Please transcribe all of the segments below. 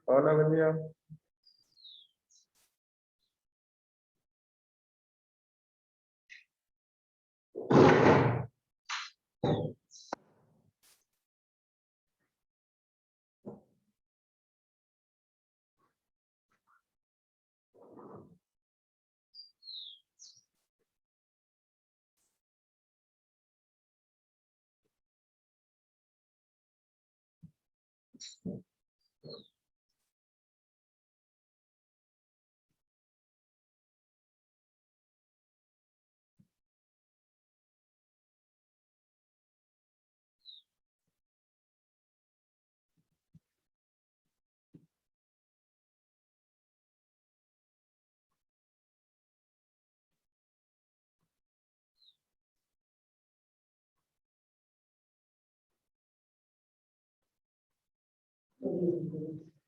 Hola, buen día.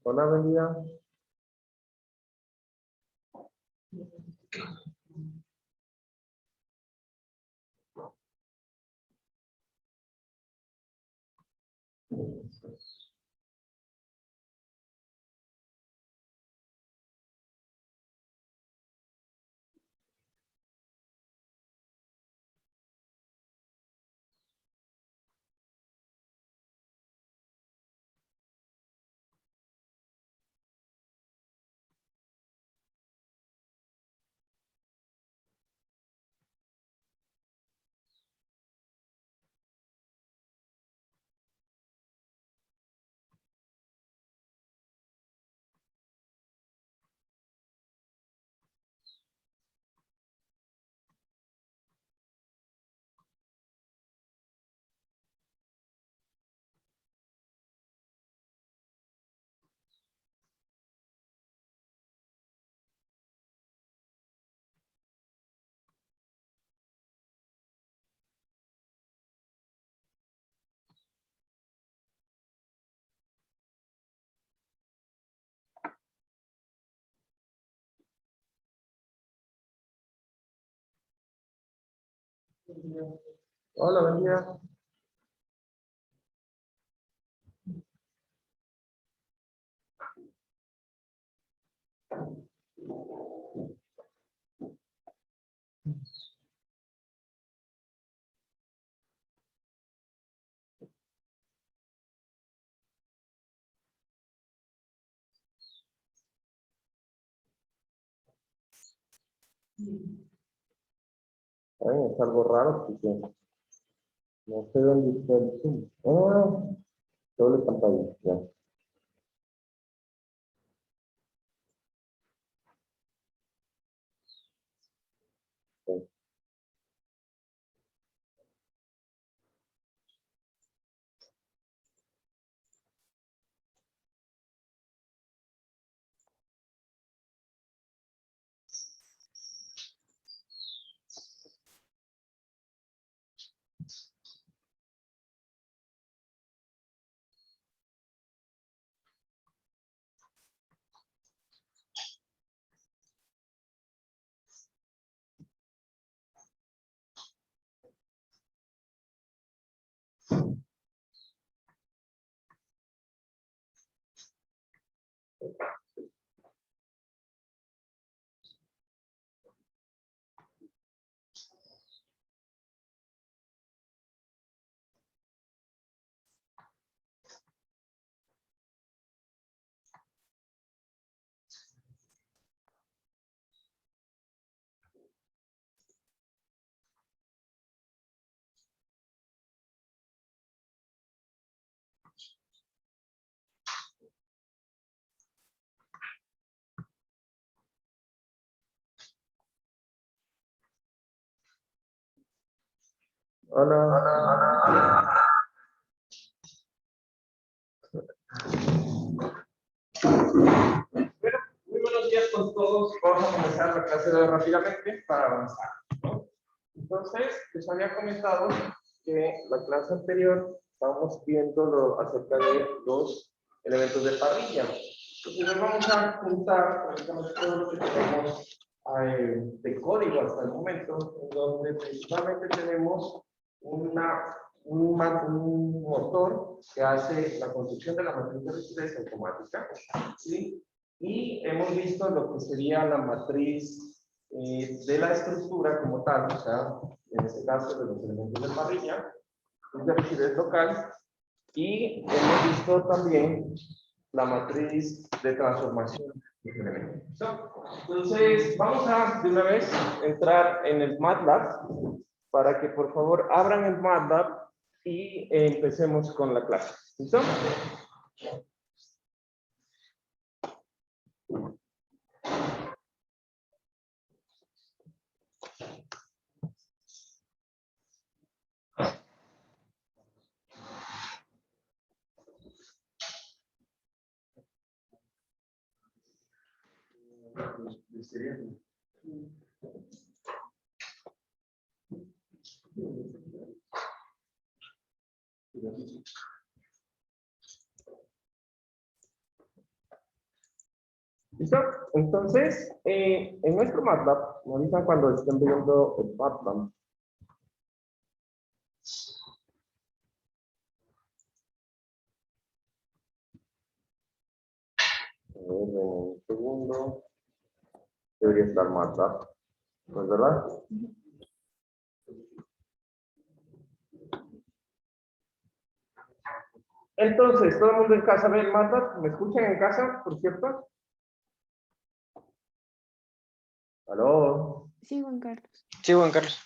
Hola, buen día. Hola, buen día. Ay, es algo raro porque no sé dónde está el Zoom. Ah, doble pantalla. Ya. Ok. Hola. Bueno, muy buenos días con todos. Vamos a comenzar la clase de hoy rápidamente para avanzar, ¿no? Entonces, les había comentado que la clase anterior estábamos viendo acerca de los elementos de parrilla. Entonces, hoy vamos a juntar prácticamente todo lo que tenemos de código hasta el momento, en donde principalmente tenemos una un motor que hace la construcción de la matriz de rigidez automática, ¿sí? Y hemos visto lo que sería la matriz de la estructura como tal, o sea, en este caso de los elementos de parrilla, de rigidez local, y hemos visto también la matriz de transformación de los elementos. Entonces, vamos a de una vez entrar en el MATLAB para que por favor abran el MATLAB y empecemos con la clase. ¿Listo? ¿Listo? Entonces, en nuestro MATLAB, me avisan cuando estén viendo el MATLAB. Un segundo. Debería estar MATLAB. ¿No es verdad? Entonces, ¿todo el mundo en casa ve el MATLAB? ¿Me escuchan en casa, por cierto? ¿Aló? Sí, Juan Carlos. Sí, Juan Carlos.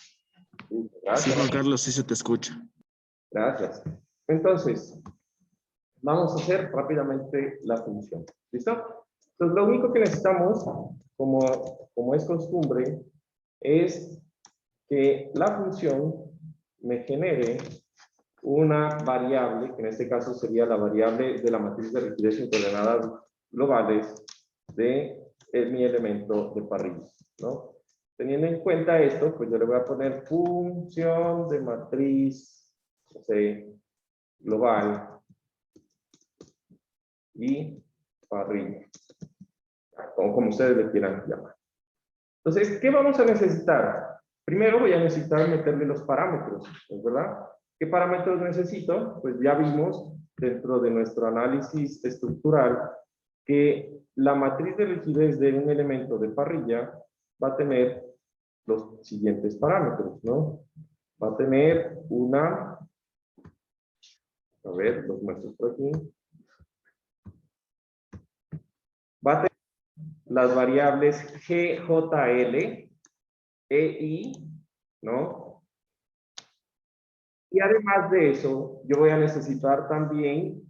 Sí, gracias. Sí, Juan Carlos, sí se te escucha. Gracias. Entonces, vamos a hacer rápidamente la función. ¿Listo? Entonces, lo único que necesitamos, como es costumbre, es que la función me genere una variable, que en este caso sería la variable de la matriz de rigidez en coordenadas globales de mi elemento de parrilla, ¿no? Teniendo en cuenta esto, pues yo le voy a poner función de matriz, no sé, global y parrilla, como ustedes le quieran llamar. Entonces, ¿qué vamos a necesitar? Primero voy a necesitar meterle los parámetros, ¿es verdad? ¿Qué parámetros necesito? Pues ya vimos dentro de nuestro análisis estructural que la matriz de rigidez de un elemento de parrilla va a tener los siguientes parámetros, ¿no? Va a tener una, a ver, los muestro por aquí. Va a tener las variables GJL, EI, ¿no? Y además de eso, yo voy a necesitar también,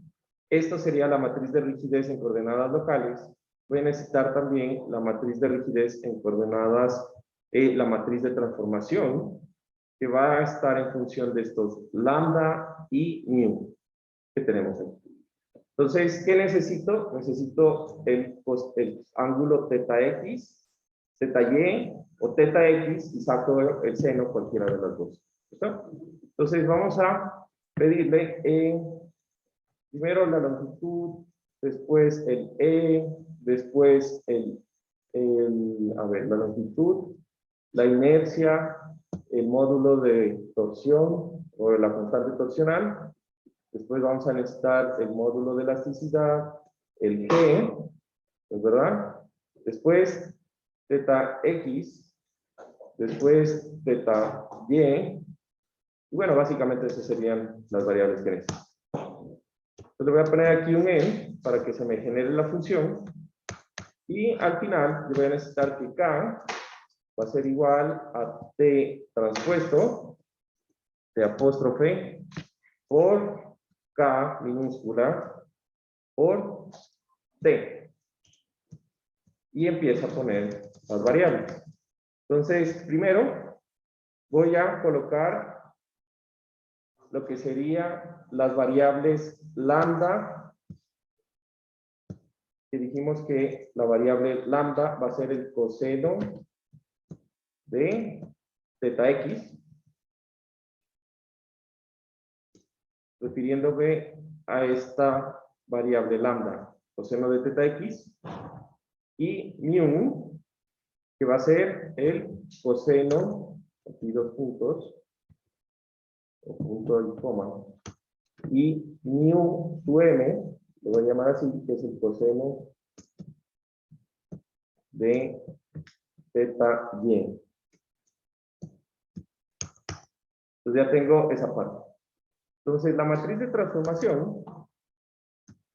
esto sería la matriz de rigidez en coordenadas locales, voy a necesitar también la matriz de rigidez en coordenadas, la matriz de transformación, que va a estar en función de estos lambda y mu que tenemos aquí. Entonces, ¿qué necesito? Necesito el ángulo θx, θy o θx y saco el seno, cualquiera de las dos. ¿Listo? Entonces, vamos a pedirle primero la longitud, después el después a ver, la longitud, la inercia, el módulo de torsión o la constante torsional. Después vamos a necesitar el módulo de elasticidad, el G, ¿es verdad? Después θx, después θy, y bueno, básicamente esas serían las variables que necesito. Entonces le voy a poner aquí un n para que se me genere la función, y al final yo voy a necesitar que k va a ser igual a t transpuesto, t apóstrofe, por K minúscula por T. Y empiezo a poner las variables. Entonces, primero voy a colocar lo que sería las variables lambda, que dijimos que la variable lambda va a ser el coseno de θx, refiriéndome a esta variable lambda, coseno de θx, y mu, que va a ser el coseno, aquí dos puntos, o punto y coma, y mu su m, le voy a llamar así, que es el coseno de θ y. Entonces ya tengo esa parte. Entonces la matriz de transformación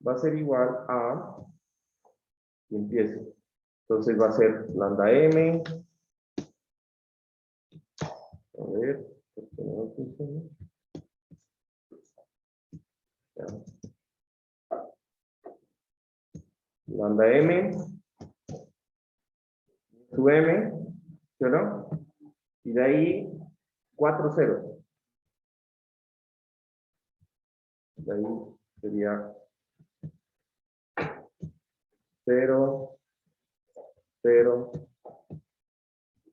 va a ser igual a, y empiezo. Entonces va a ser lambda m, a ver, ¿por qué no funciona? Ya. Lambda m, su m, ¿sí o no? Y de ahí 4 ceros. De ahí sería 0, 0,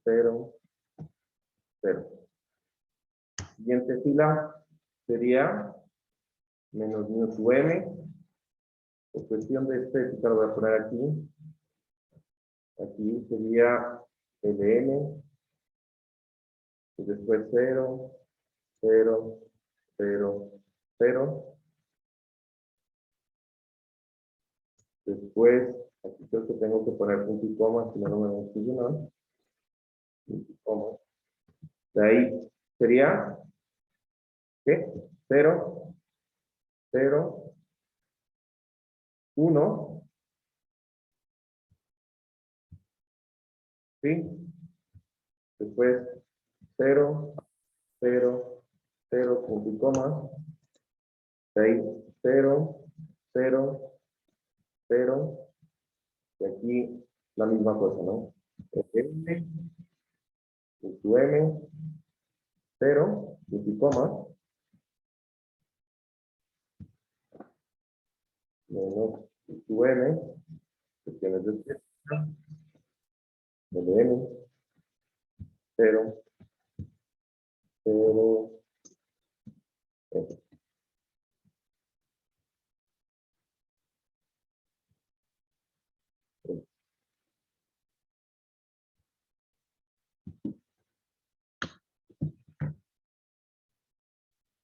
0, 0. Siguiente fila sería menos mu su m. Por cuestión de estética lo voy a poner aquí. Aquí sería ln. Y después 0, 0, 0, 0. Después, aquí creo que tengo que poner punto y coma, si no, no me va a funcionar. Punto y coma. De ahí sería, ¿qué? 0, 0, 1, ¿sí? Después 0, 0, 0, punto y coma. De ahí 0, 0, 0. Y aquí la misma cosa, ¿no? M, punto M, 0, punto y coma. Menos punto M, cuestiones de estética. LM, 0, 0,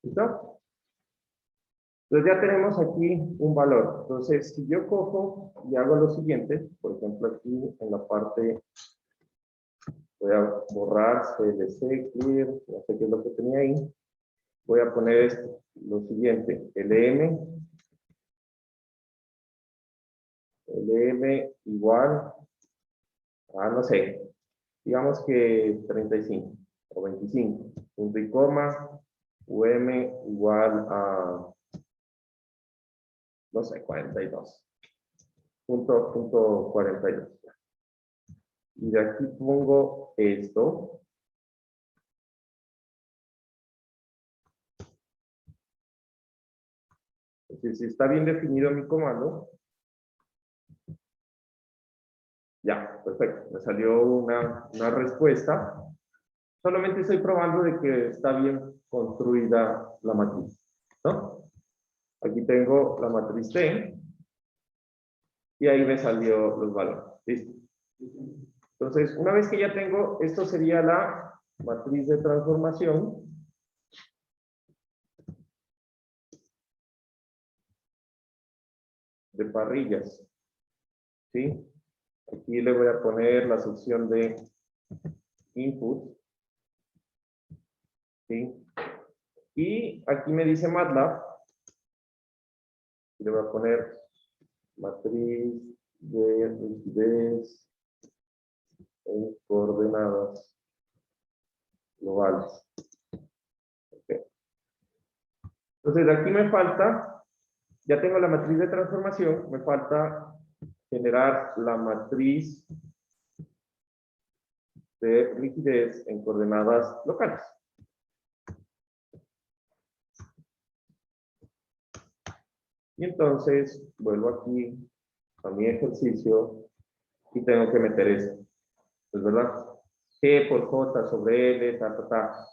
¿listo? Entonces ya tenemos aquí un valor. Entonces, si yo cojo y hago lo siguiente, por ejemplo, aquí en la parte, voy a borrar CLC, clear, no sé qué es lo que tenía ahí. Voy a poner esto, lo siguiente, LM igual a, no sé, digamos que 35 o 25, punto y coma, UM igual a, no sé, 42, punto 42. Y de aquí pongo esto. Si está bien definido mi comando, ya, perfecto. Me salió una respuesta. Solamente estoy probando de que está bien construida la matriz, ¿no? Aquí tengo la matriz T y ahí me salió los valores. ¿Listo? Entonces, una vez que ya tengo, esto sería la matriz de transformación. De parrillas. ¿Sí? Aquí le voy a poner la sección de input. ¿Sí? Y aquí me dice MATLAB. Le voy a poner matriz de rigidez en coordenadas globales. Okay. Entonces, aquí me falta, ya tengo la matriz de transformación, me falta generar la matriz de rigidez en coordenadas locales. Y entonces, vuelvo aquí a mi ejercicio y tengo que meter esto. ¿Es verdad? G por J sobre L, ta, ta, ta.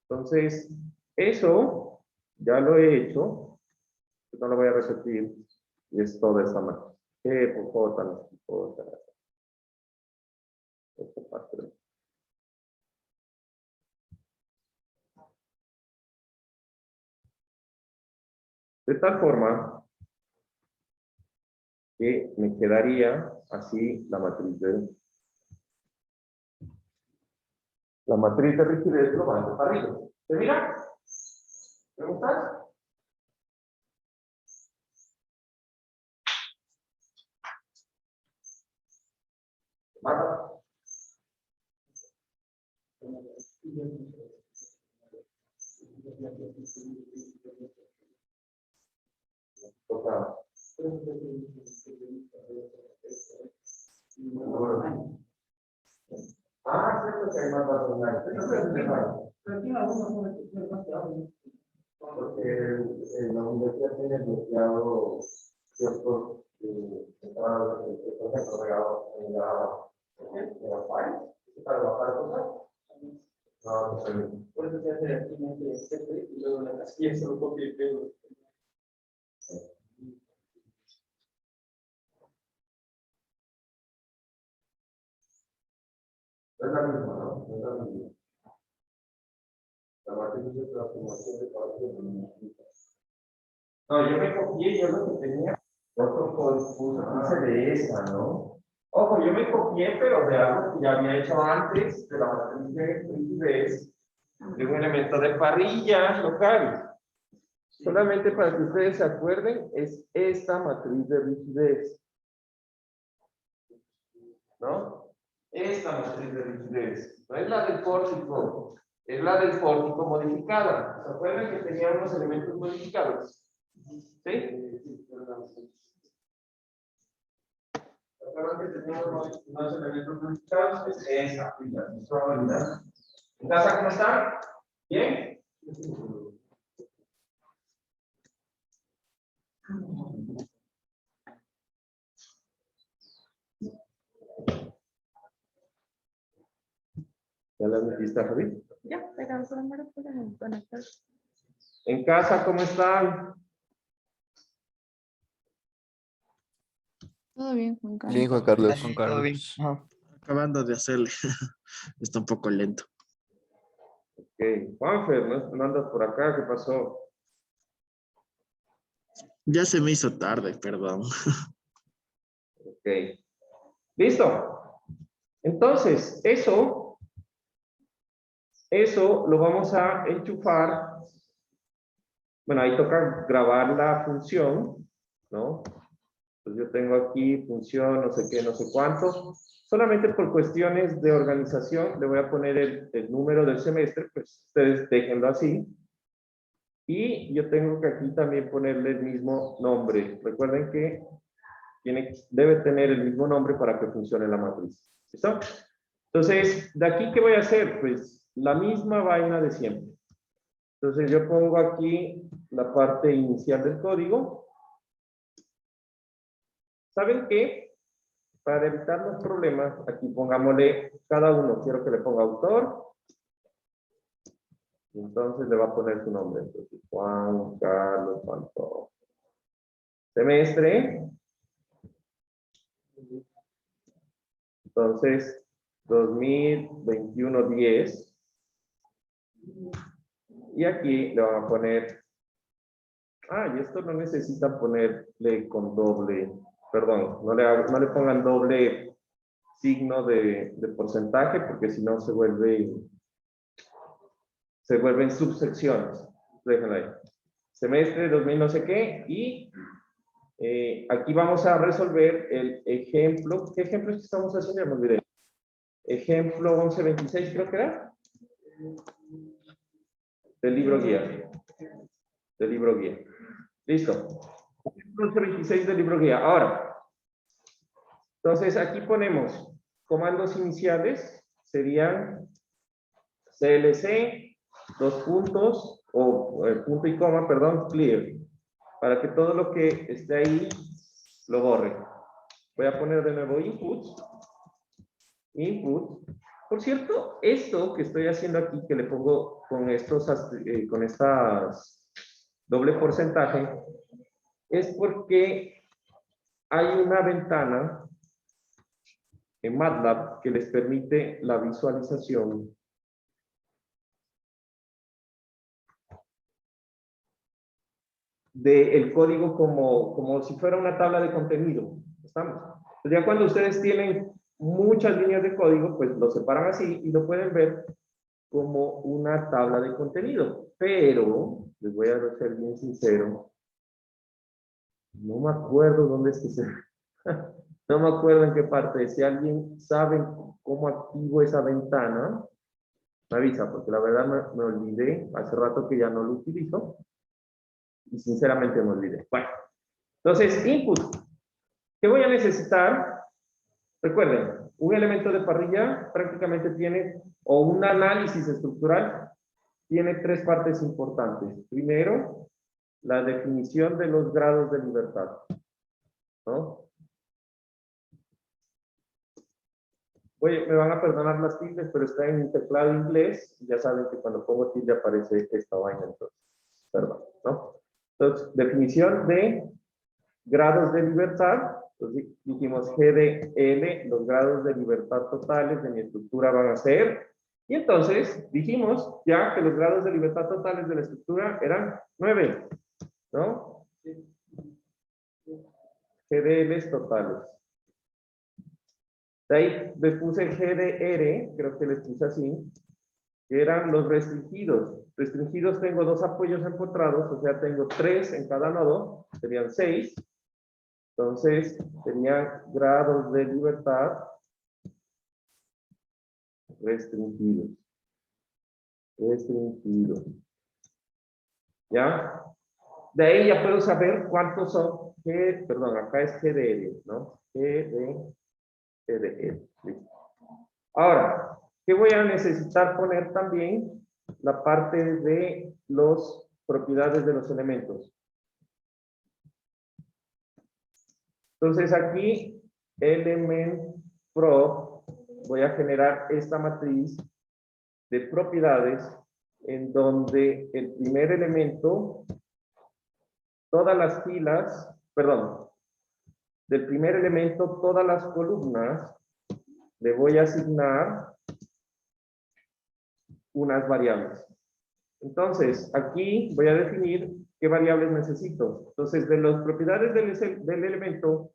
Entonces, eso ya lo he hecho. No lo voy a repetir. Y es toda esta matriz. G por J, no por J. Esta parte. De tal forma que me quedaría así la matriz de rigidez global de Parrillo. ¿Se mira? ¿Preguntas? ¿Marta? Ah, cierto que hay más datos. Porque la universidad tiene bloqueado ciertos entradas, por ejemplo, regados en la file, para bajar cosas. No, no sé. Por eso se hace aquí en este y luego en la casilla se lo copia y pego. Es la misma, ¿no? Es la misma. La matriz de transformación de partes. No, yo me copié, yo lo que tenía, otro puse de esa, ¿no? Ojo, yo me copié, pero de algo que ya había hecho antes, de la matriz de rigidez, de un elemento de parrilla local. Solamente para que ustedes se acuerden, es esta matriz de rigidez. ¿No? Esta matriz de rigidez. No es la del pórtico, es la del pórtico modificada. ¿Se acuerdan que tenía unos elementos modificados? ¿Sí? ¿Se acuerdan que tenía unos elementos modificados? Es esa. ¿En casa cómo están? ¿Bien? ¿Ya la metiste, Javi? Ya, pero solo para conectar. ¿En casa cómo están? Todo bien, Juan Carlos. Bien, Juan Carlos. Juan Carlos. Acabando de hacerle. Está un poco lento. Ok. Juanfer, ¿no andas por acá? ¿Qué pasó? Ya se me hizo tarde, perdón. Ok. ¿Listo? Entonces, eso lo vamos a enchufar. Bueno, ahí toca grabar la función, ¿no? Pues yo tengo aquí función, no sé qué, no sé cuánto. Solamente por cuestiones de organización le voy a poner el número del semestre, pues ustedes déjenlo así. Y yo tengo que aquí también ponerle el mismo nombre. Recuerden que debe tener el mismo nombre para que funcione la matriz. ¿Listo? Entonces, ¿de aquí qué voy a hacer? Pues la misma vaina de siempre. Entonces yo pongo aquí la parte inicial del código. ¿Saben qué? Para evitar los problemas, aquí pongámosle cada uno. Quiero que le ponga autor. Entonces le va a poner su nombre. Entonces, Juan Carlos Pantoja. Semestre. Entonces, 2021-10. Y aquí le van a poner. Y esto no necesita ponerle con doble. Perdón, no le pongan doble signo de porcentaje, porque si no se vuelven subsecciones. Déjenlo ahí. Semestre 2000 no sé qué, y aquí vamos a resolver el ejemplo. ¿Qué ejemplo es que estamos haciendo? Ya me olvidé. Ejemplo 1126 creo que era. Del libro guía. Del libro guía. Listo. Ejemplo 1126 del libro guía. Ahora, entonces aquí ponemos comandos iniciales, serían CLC, dos puntos, o punto y coma, perdón, clear, para que todo lo que esté ahí lo borre. Voy a poner de nuevo input. Por cierto, esto que estoy haciendo aquí, que le pongo con con estas doble porcentaje, es porque hay una ventana en MATLAB que les permite la visualización del código como si fuera una tabla de contenido. ¿Estamos? Entonces ya cuando ustedes tienen muchas líneas de código, pues lo separan así y lo pueden ver como una tabla de contenido. Pero, les voy a ser bien sincero, no me acuerdo dónde es que se... No me acuerdo en qué parte. Si alguien sabe cómo activo esa ventana, me avisa, porque la verdad me olvidé. Hace rato que ya no lo utilizo. Y sinceramente me olvidé. Bueno, entonces, input. ¿Qué voy a necesitar? Recuerden, un elemento de parrilla prácticamente tiene, o un análisis estructural, tiene tres partes importantes. Primero, la definición de los grados de libertad, ¿no? Oye, me van a perdonar las tildes, pero está en mi teclado inglés. Ya saben que cuando pongo tilde aparece esta vaina, entonces, perdón, ¿no? Entonces, definición de grados de libertad. Entonces, dijimos GDL, los grados de libertad totales de mi estructura van a ser. Y entonces, dijimos ya que los grados de libertad totales de la estructura eran 9, ¿no? GDLs totales. De ahí les puse GDR, creo que les puse así, que eran los restringidos. Restringidos tengo dos apoyos empotrados, o sea, tengo 3 en cada nodo, serían 6. Entonces, serían grados de libertad restringidos. Restringidos. ¿Ya? De ahí ya puedo saber cuántos son, perdón, acá es GDL, ¿no? GDL. Listo. Ahora, ¿qué voy a necesitar poner también? La parte de las propiedades de los elementos. Entonces aquí, element prop, voy a generar esta matriz de propiedades en donde el primer elemento, todas las filas, perdón, del primer elemento, todas las columnas, le voy a asignar unas variables. Entonces, aquí voy a definir qué variables necesito. Entonces, de las propiedades del elemento,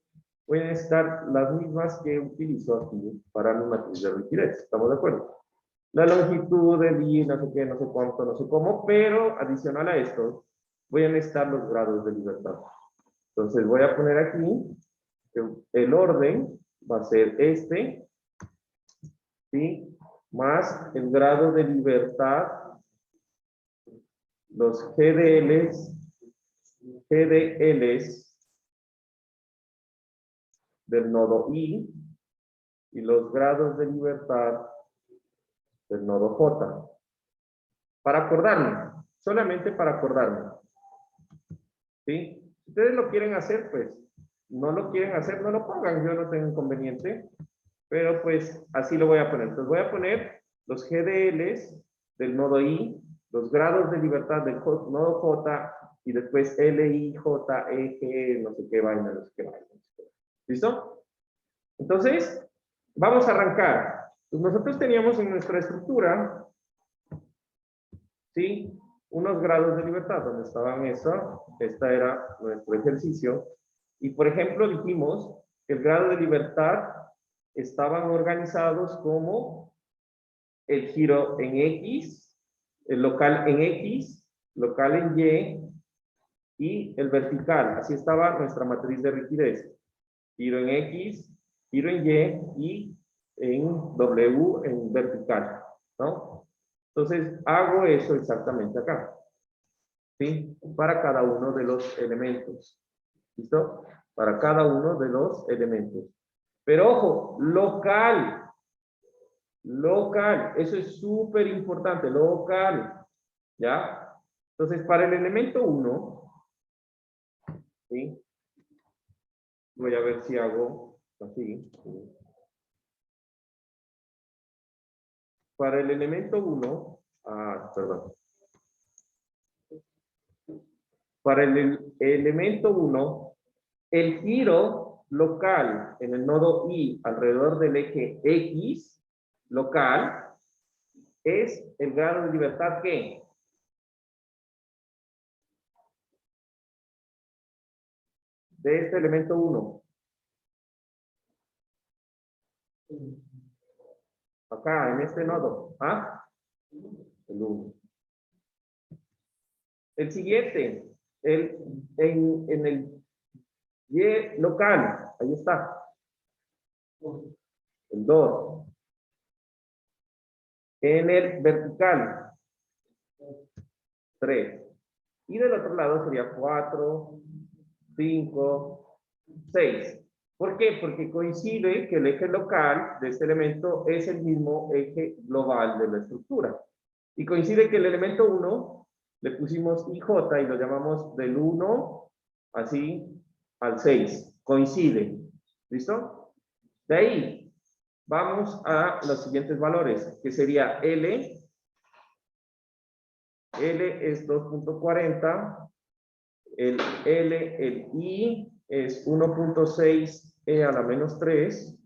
voy a necesitar las mismas que utilizo aquí para mi matriz de rigidez. ¿Estamos de acuerdo? La longitud, el I, no sé qué, no sé cuánto, no sé cómo, pero adicional a esto, voy a necesitar los grados de libertad. Entonces, voy a poner aquí que el orden va a ser este, ¿sí? Más el grado de libertad, los GDLs del nodo I y los grados de libertad del nodo J. Para acordarme, solamente para acordarme. ¿Sí? Si ustedes lo quieren hacer, pues, no lo quieren hacer, no lo pongan, yo no tengo inconveniente, pero pues así lo voy a poner. Entonces voy a poner los GDLs del nodo I, los grados de libertad del nodo J, y después L, I, J, E, G, no sé qué vaina, no sé qué vaina. ¿Listo? Entonces, vamos a arrancar. Pues nosotros teníamos en nuestra estructura, ¿sí? Unos grados de libertad, donde estaban eso, este era nuestro ejercicio. Y por ejemplo, dijimos que el grado de libertad estaban organizados como el giro en X, el local en X, local en Y el vertical. Así estaba nuestra matriz de rigidez. Giro en X, giro en Y en W en vertical, ¿no? Entonces, hago eso exactamente acá, ¿sí? Para cada uno de los elementos, ¿listo? Para cada uno de los elementos. Pero ojo, local, eso es súper importante, local, ¿ya? Entonces, para el elemento 1, ¿sí? Voy a ver si hago así, ¿sí? Para el elemento 1, perdón. Para el elemento 1, el giro local en el nodo I alrededor del eje X local es el grado de libertad que de este elemento 1? Acá, en este nodo. ¿Ah? El 1. El siguiente, en el Y local, ahí está. El 2. En el vertical, 3. Y del otro lado sería 4, 5, 6. ¿Por qué? Porque coincide que el eje local de este elemento es el mismo eje global de la estructura. Y coincide que el elemento 1 le pusimos IJ y lo llamamos del 1 así al 6. Coincide. ¿Listo? De ahí vamos a los siguientes valores, que sería L. L es 2.40. El I es 1.6 E a la menos 3.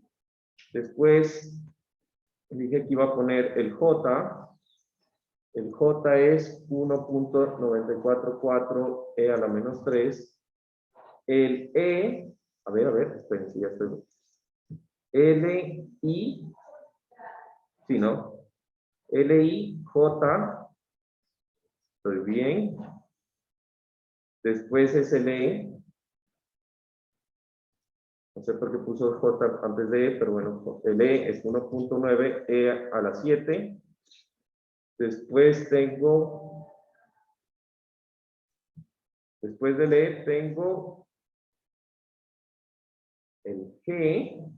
Después dije que iba a poner el J. El J es 1.944 E a la menos 3. El E, a ver, esperen si ya estoy. LI, sí, ¿no? LI, J, estoy bien. Después es el E. No sé por qué puso J antes de E, pero bueno, el E es 1.9 E a la 7. Después tengo, después del E tengo el G,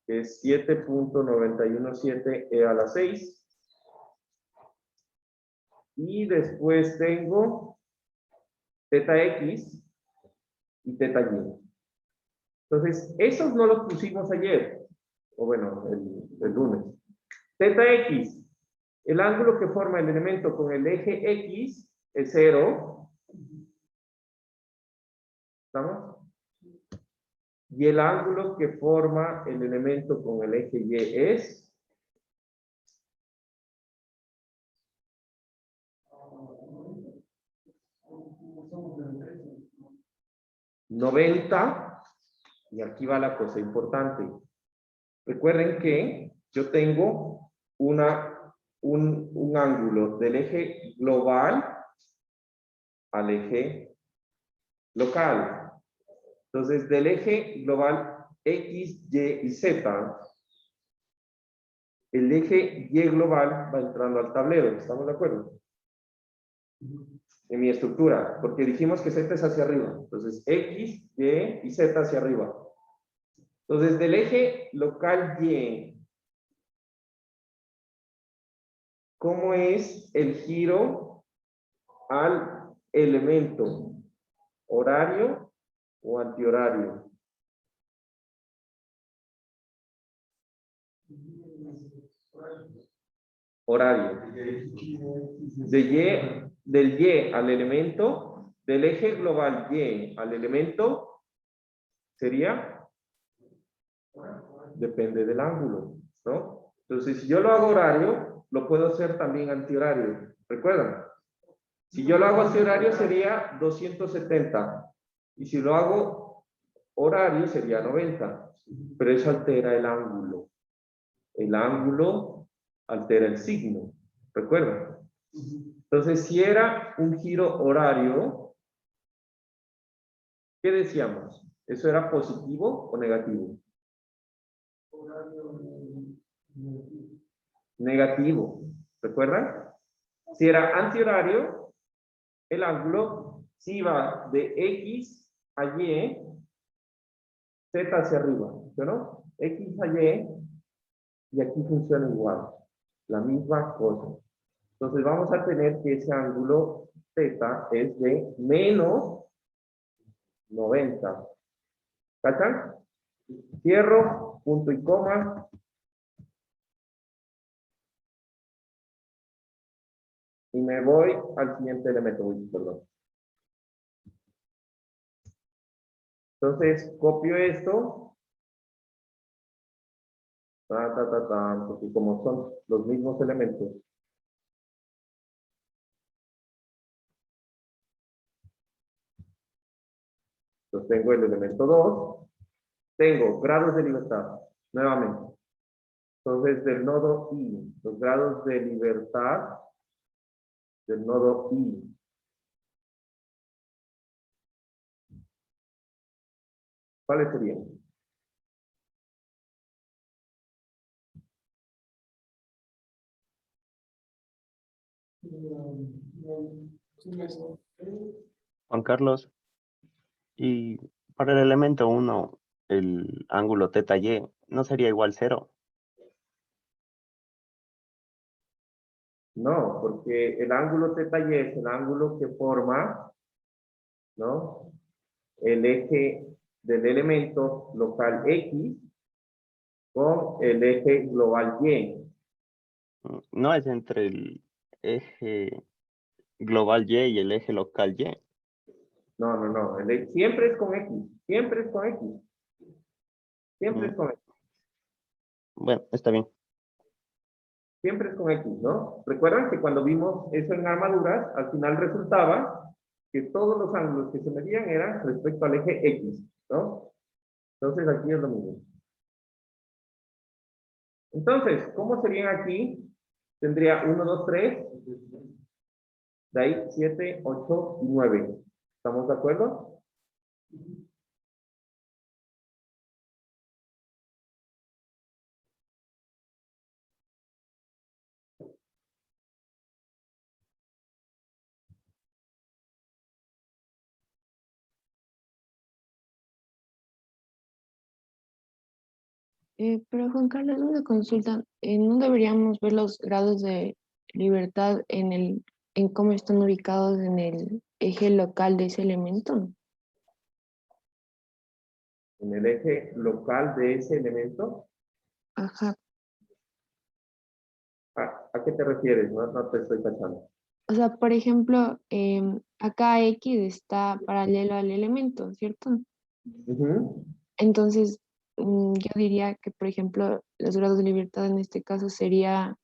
que es 7.917 E a la 6. Y después tengo teta X y teta Y. Entonces, esos no los pusimos ayer, o bueno, el lunes. Teta X, el ángulo que forma el elemento con el eje X es 0. ¿Estamos? Y el ángulo que forma el elemento con el eje Y es 90. Y aquí va la cosa importante. Recuerden que yo tengo un ángulo del eje global al eje local. Entonces, del eje global X, Y y Z, el eje Y global va entrando al tablero. ¿Estamos de acuerdo? En mi estructura, porque dijimos que Z es hacia arriba. Entonces, X, Y y Z hacia arriba. Entonces, del eje local Y, ¿cómo es el giro al elemento? ¿Horario o antihorario? Horario. Del Y al elemento, del eje global Y al elemento, sería, depende del ángulo, ¿no? Entonces, si yo lo hago horario, lo puedo hacer también antihorario. ¿Recuerdan? Si yo lo hago antihorario sería 270. Y si lo hago horario sería 90. Pero eso altera el ángulo. El ángulo altera el signo. ¿Recuerdan? Entonces, si era un giro horario, ¿qué decíamos? ¿Eso era positivo o negativo? Negativo. ¿Recuerdan? Si era antihorario, el ángulo si iba de X a Y, Z hacia arriba, ¿no? X a Y, y aquí funciona igual, la misma cosa. Entonces vamos a tener que ese ángulo Z es de menos 90. ¿Cachan? Cierro, punto y coma. Y me voy al siguiente elemento. Uy, perdón. Entonces, copio esto. Porque como son los mismos elementos. Entonces tengo el elemento 2, tengo grados de libertad, nuevamente. Entonces del nodo I, los grados de libertad del nodo I. ¿Cuáles serían? Juan Carlos, y para el elemento 1, el ángulo θ y, ¿no sería igual 0? No, porque el ángulo θ y es el ángulo que forma, ¿no?, el eje del elemento local X con el eje global Y. No es entre el eje global Y el eje local Y. No, no, no. Siempre es con X. Siempre es con X. Siempre es Mm, con X. Bueno, está bien. Siempre es con X, ¿no? Recuerdan que cuando vimos eso en armaduras, al final resultaba que todos los ángulos que se medían eran respecto al eje X, ¿no? Entonces aquí es lo mismo. Entonces, ¿cómo serían aquí? Tendría 1, 2, 3. De ahí 7, 8 y 9. ¿Estamos de acuerdo? Pero Juan Carlos, una consulta. ¿No deberíamos ver los grados de libertad en cómo están ubicados en el eje local de ese elemento? En el eje local de ese elemento. Ajá. ¿A qué te refieres? No, no te estoy cachando. O sea, por ejemplo, acá X está paralelo al elemento, ¿cierto? Ujú. Entonces, yo diría que, por ejemplo, los grados de libertad en este caso sería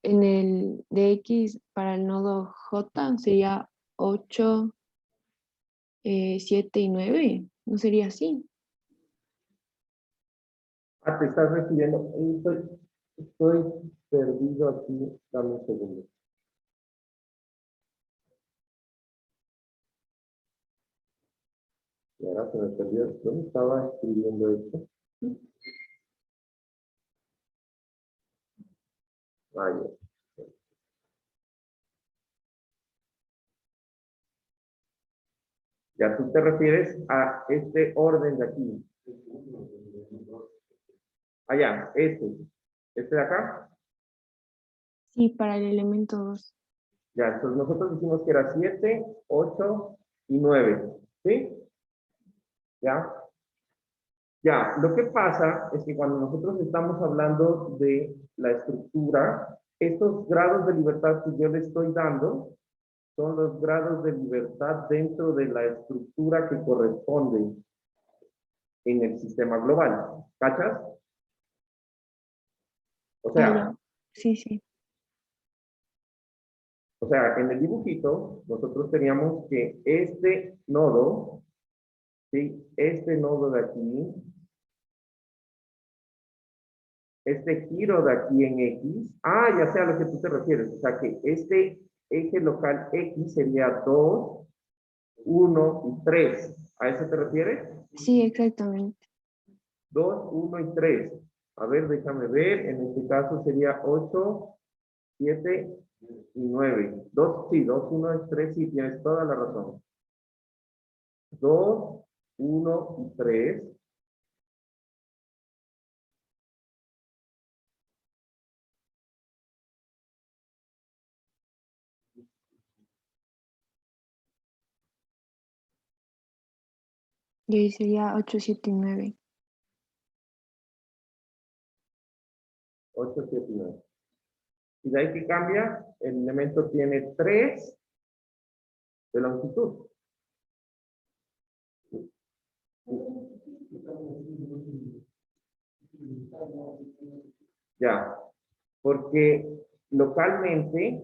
en el de X para el nodo J, sería 8, 7 y 9. ¿No sería así? Te estás refiriendo. Estoy perdido aquí. Dame un segundo. Y ahora se me perdió. ¿Dónde estaba escribiendo esto? Vaya. Ya tú te refieres a este orden de aquí. Allá, este. Este de acá. Sí, para el elemento 2. Ya, entonces nosotros dijimos que era 7, 8 y 9. ¿Sí? ¿Ya? Ya, lo que pasa es que cuando nosotros estamos hablando de la estructura, estos grados de libertad que yo le estoy dando son los grados de libertad dentro de la estructura que corresponde en el sistema global. ¿Cachas? O Ah, sea, ya. Sí, sí. en el dibujito, nosotros teníamos que este nodo, ¿sí? Este nodo de aquí, este giro de aquí en X, ya sé a lo que tú te refieres, o sea que este eje local X sería 2, 1 y 3. ¿A eso te refieres? Sí, exactamente. 2, 1 y 3. A ver, déjame ver, en este caso sería 8, 7 y 9. 2, sí, 2, 1 y 3, sí, tienes toda la razón. 2, 1 y 3. Y ahí sería 8, 7 y 9. 8, 7 y 9. Y de ahí que cambia, el elemento tiene 3 de longitud. Ya, porque localmente,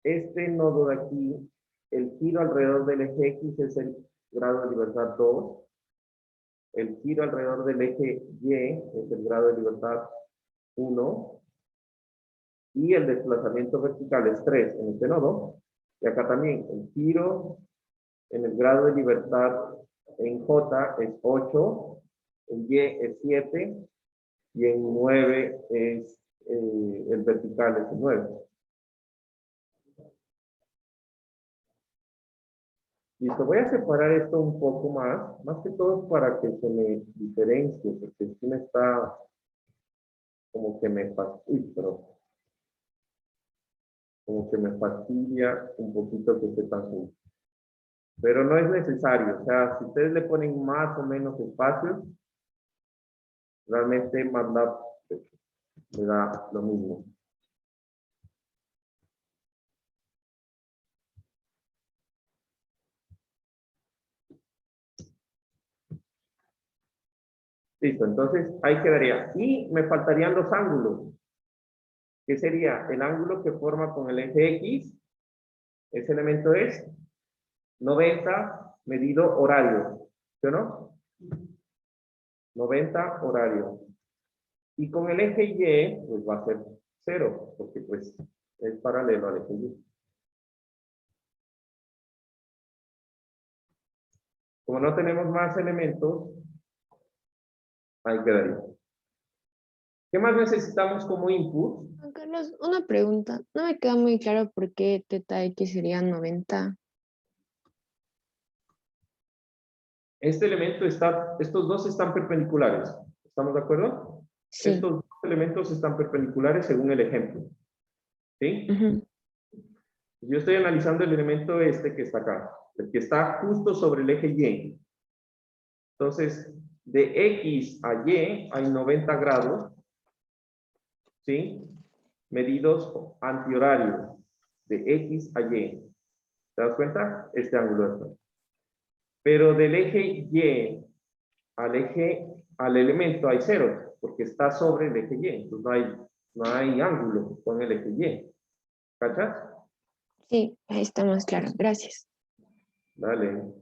este nodo de aquí, el giro alrededor del eje X es grado de libertad 2. El giro alrededor del eje Y es el grado de libertad 1. Y el desplazamiento vertical es 3 en este nodo. Y acá también el giro en el grado de libertad en J es 8, en Y es 7 y en 9 es el vertical es el 9. Listo, voy a separar esto un poco más que todo para que se me diferencie, porque si me está como que me fastidia, como que me fastidia un poquito que esté tan junto. Pero no es necesario, o sea, si ustedes le ponen más o menos espacios, realmente MATLAB le da lo mismo. Listo, entonces ahí quedaría. Y me faltarían los ángulos. ¿Qué sería? El ángulo que forma con el eje X. Ese elemento es 90 medido horario. ¿Sí o no? 90 horario. Y con el eje Y, pues va a ser 0, porque pues es paralelo al eje Y. Como no tenemos más elementos, ahí quedaría. ¿Qué más necesitamos como input? Juan Carlos, una pregunta. No me queda muy claro por qué teta X sería 90. Este elemento está, estos dos están perpendiculares. ¿Estamos de acuerdo? Sí. Estos dos elementos están perpendiculares según el ejemplo. ¿Sí? Ujú. Yo estoy analizando el elemento este que está acá, el que está justo sobre el eje Y. Entonces, de X a Y hay 90 grados, ¿sí? Medidos antihorario, de X a Y. ¿Te das cuenta? Este ángulo está. Pero del eje Y al elemento hay 0, porque está sobre el eje Y. Entonces no hay ángulo con el eje Y. ¿Cachas? Sí, ahí está más claro. Gracias. Dale.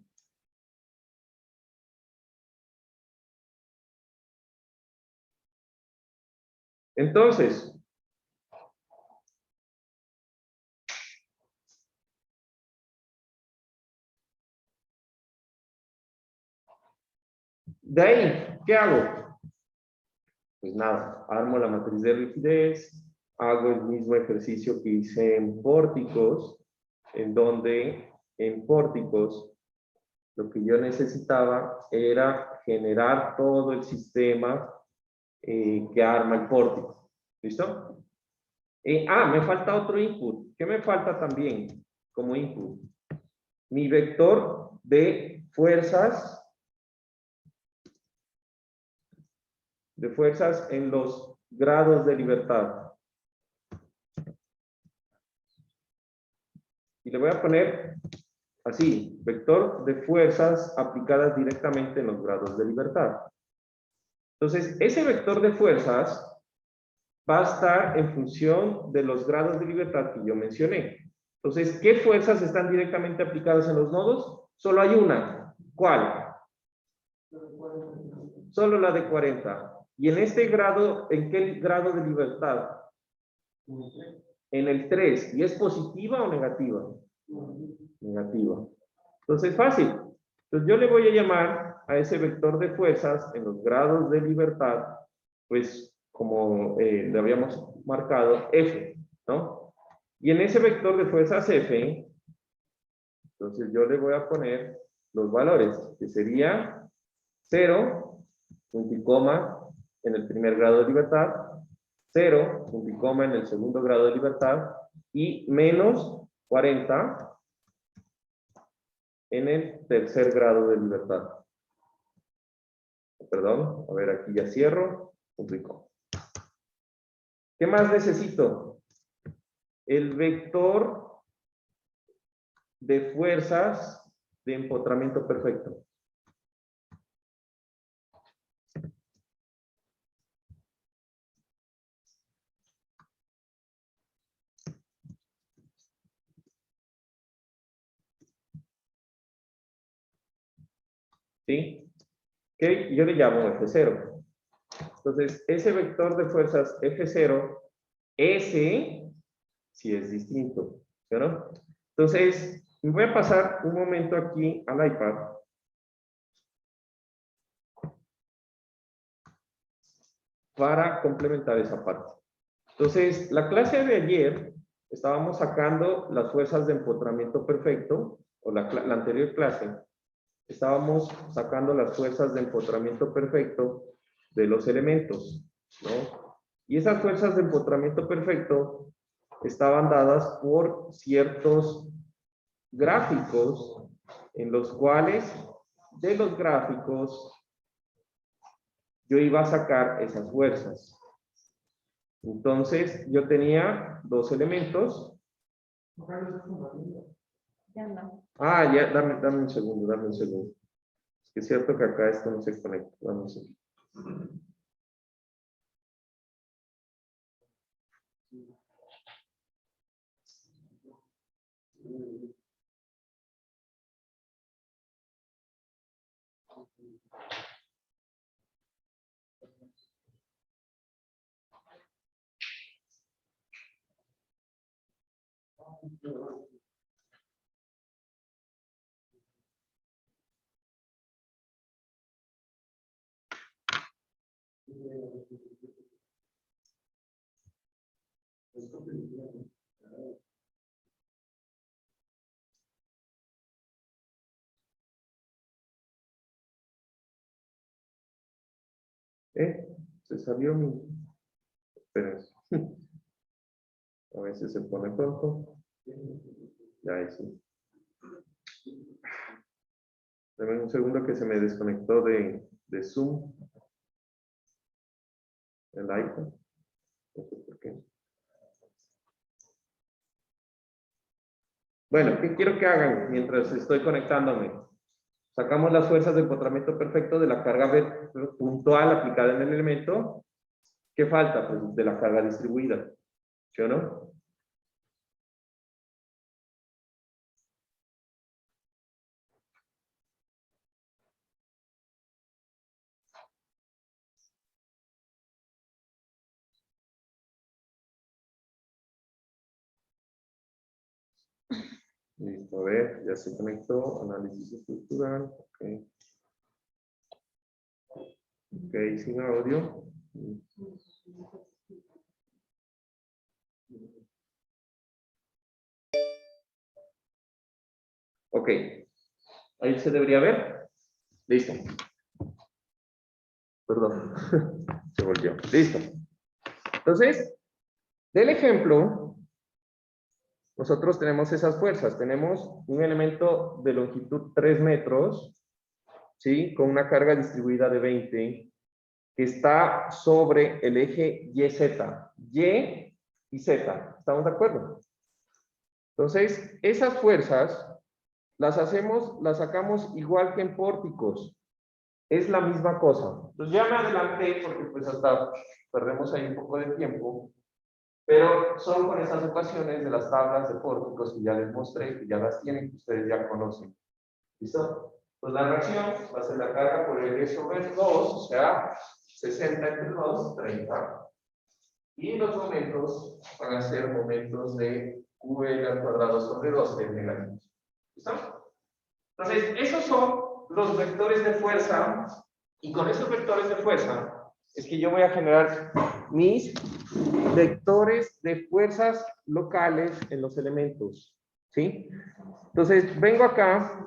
Entonces, de ahí, ¿qué hago? Pues nada, armo la matriz de rigidez, hago el mismo ejercicio que hice en pórticos, en donde en pórticos lo que yo necesitaba era generar todo el sistema que arma el pórtico. ¿Listo? Me falta otro input. ¿Qué me falta también como input? Mi vector de fuerzas en los grados de libertad. Y le voy a poner así, vector de fuerzas aplicadas directamente en los grados de libertad. Entonces, ese vector de fuerzas va a estar en función de los grados de libertad que yo mencioné. Entonces, ¿qué fuerzas están directamente aplicadas en los nodos? Solo hay una. ¿Cuál? Solo la de 40. ¿Y en este grado, en qué grado de libertad? En el 3. ¿Y es positiva o negativa? Negativa. Entonces, fácil. Entonces, yo le voy a llamar a ese vector de fuerzas en los grados de libertad, pues, como le habíamos marcado, F, ¿no? Y en ese vector de fuerzas F, entonces yo le voy a poner los valores, que sería 0, punto y coma, en el primer grado de libertad, 0, punto y coma, en el segundo grado de libertad, y menos 40 en el tercer grado de libertad. Perdón, a ver, aquí ya cierro, punto y coma. ¿Qué más necesito? El vector de fuerzas de empotramiento perfecto. ¿sí? Que yo le llamo F0. Entonces, ese vector de fuerzas F0, ese sí es distinto, ¿sí o no? Entonces, me voy a pasar un momento aquí al iPad. Para complementar esa parte. Entonces, la clase de ayer estábamos sacando las fuerzas de empotramiento perfecto, o la anterior clase, estábamos sacando las fuerzas de empotramiento perfecto de los elementos, ¿no? Y esas fuerzas de empotramiento perfecto estaban dadas por ciertos gráficos en los cuales de los gráficos yo iba a sacar esas fuerzas. Entonces, yo tenía dos elementos. Ya no. Ah, ya, dame un segundo, dame un segundo. Es que es cierto que acá esto no se conecta. Dame un segundo. Se salió mi... Espérense. A veces se pone tonto. Ya, ahí sí. Dame un segundo que se me desconectó de Zoom. El iPad. No sé por qué. Bueno, ¿qué quiero que hagan mientras estoy conectándome? Sacamos las fuerzas de empotramiento perfecto de la carga puntual aplicada en el elemento. ¿Qué falta? Pues de la carga distribuida. ¿Sí o no? Listo, a ver, ya se conectó. Análisis estructural. Ok. Ok, sin audio. Ok. Ahí se debería ver. Listo. Perdón. Se volvió. Listo. Entonces, del ejemplo, nosotros tenemos esas fuerzas. Tenemos un elemento de longitud 3 metros, ¿sí? Con una carga distribuida de 20, que está sobre el eje YZ. Y y Z. ¿Estamos de acuerdo? Entonces, esas fuerzas las sacamos igual que en pórticos. Es la misma cosa. Entonces ya me adelanté porque pues hasta perdemos ahí un poco de tiempo. Pero son con esas ecuaciones de las tablas de pórticos que ya les mostré, que ya las tienen, que ustedes ya conocen. ¿Listo? Pues la reacción va a ser la carga por el sobre 2, o sea, 60 entre 2, 30. Y los momentos van a ser momentos de QL al cuadrado sobre 2, que es negativo. ¿Listo? Entonces, esos son los vectores de fuerza, y con esos vectores de fuerza es que yo voy a generar mis vectores de fuerzas locales en los elementos, ¿sí? Entonces, vengo acá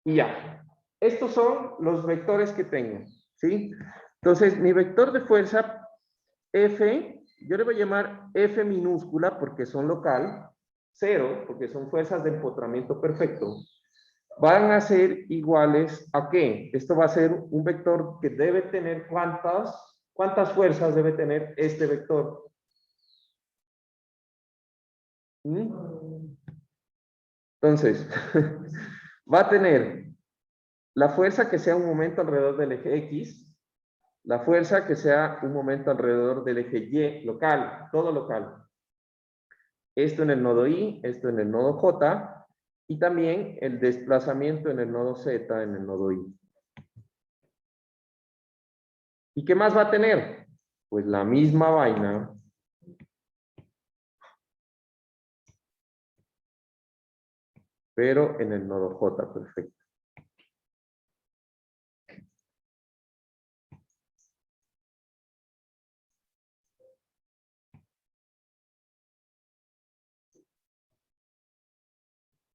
y ya. Estos son los vectores que tengo, ¿sí? Entonces, mi vector de fuerza F, yo le voy a llamar F minúscula porque son local, 0 porque son fuerzas de empotramiento perfecto, van a ser iguales a qué? Esto va a ser un vector que debe tener ¿cuántas fuerzas debe tener este vector? Entonces, va a tener la fuerza que sea un momento alrededor del eje X, la fuerza que sea un momento alrededor del eje Y, local, todo local. Esto en el nodo I, esto en el nodo J, y también el desplazamiento en el nodo Z, en el nodo I. ¿Y qué más va a tener? Pues la misma vaina. Pero en el nodo J, perfecto.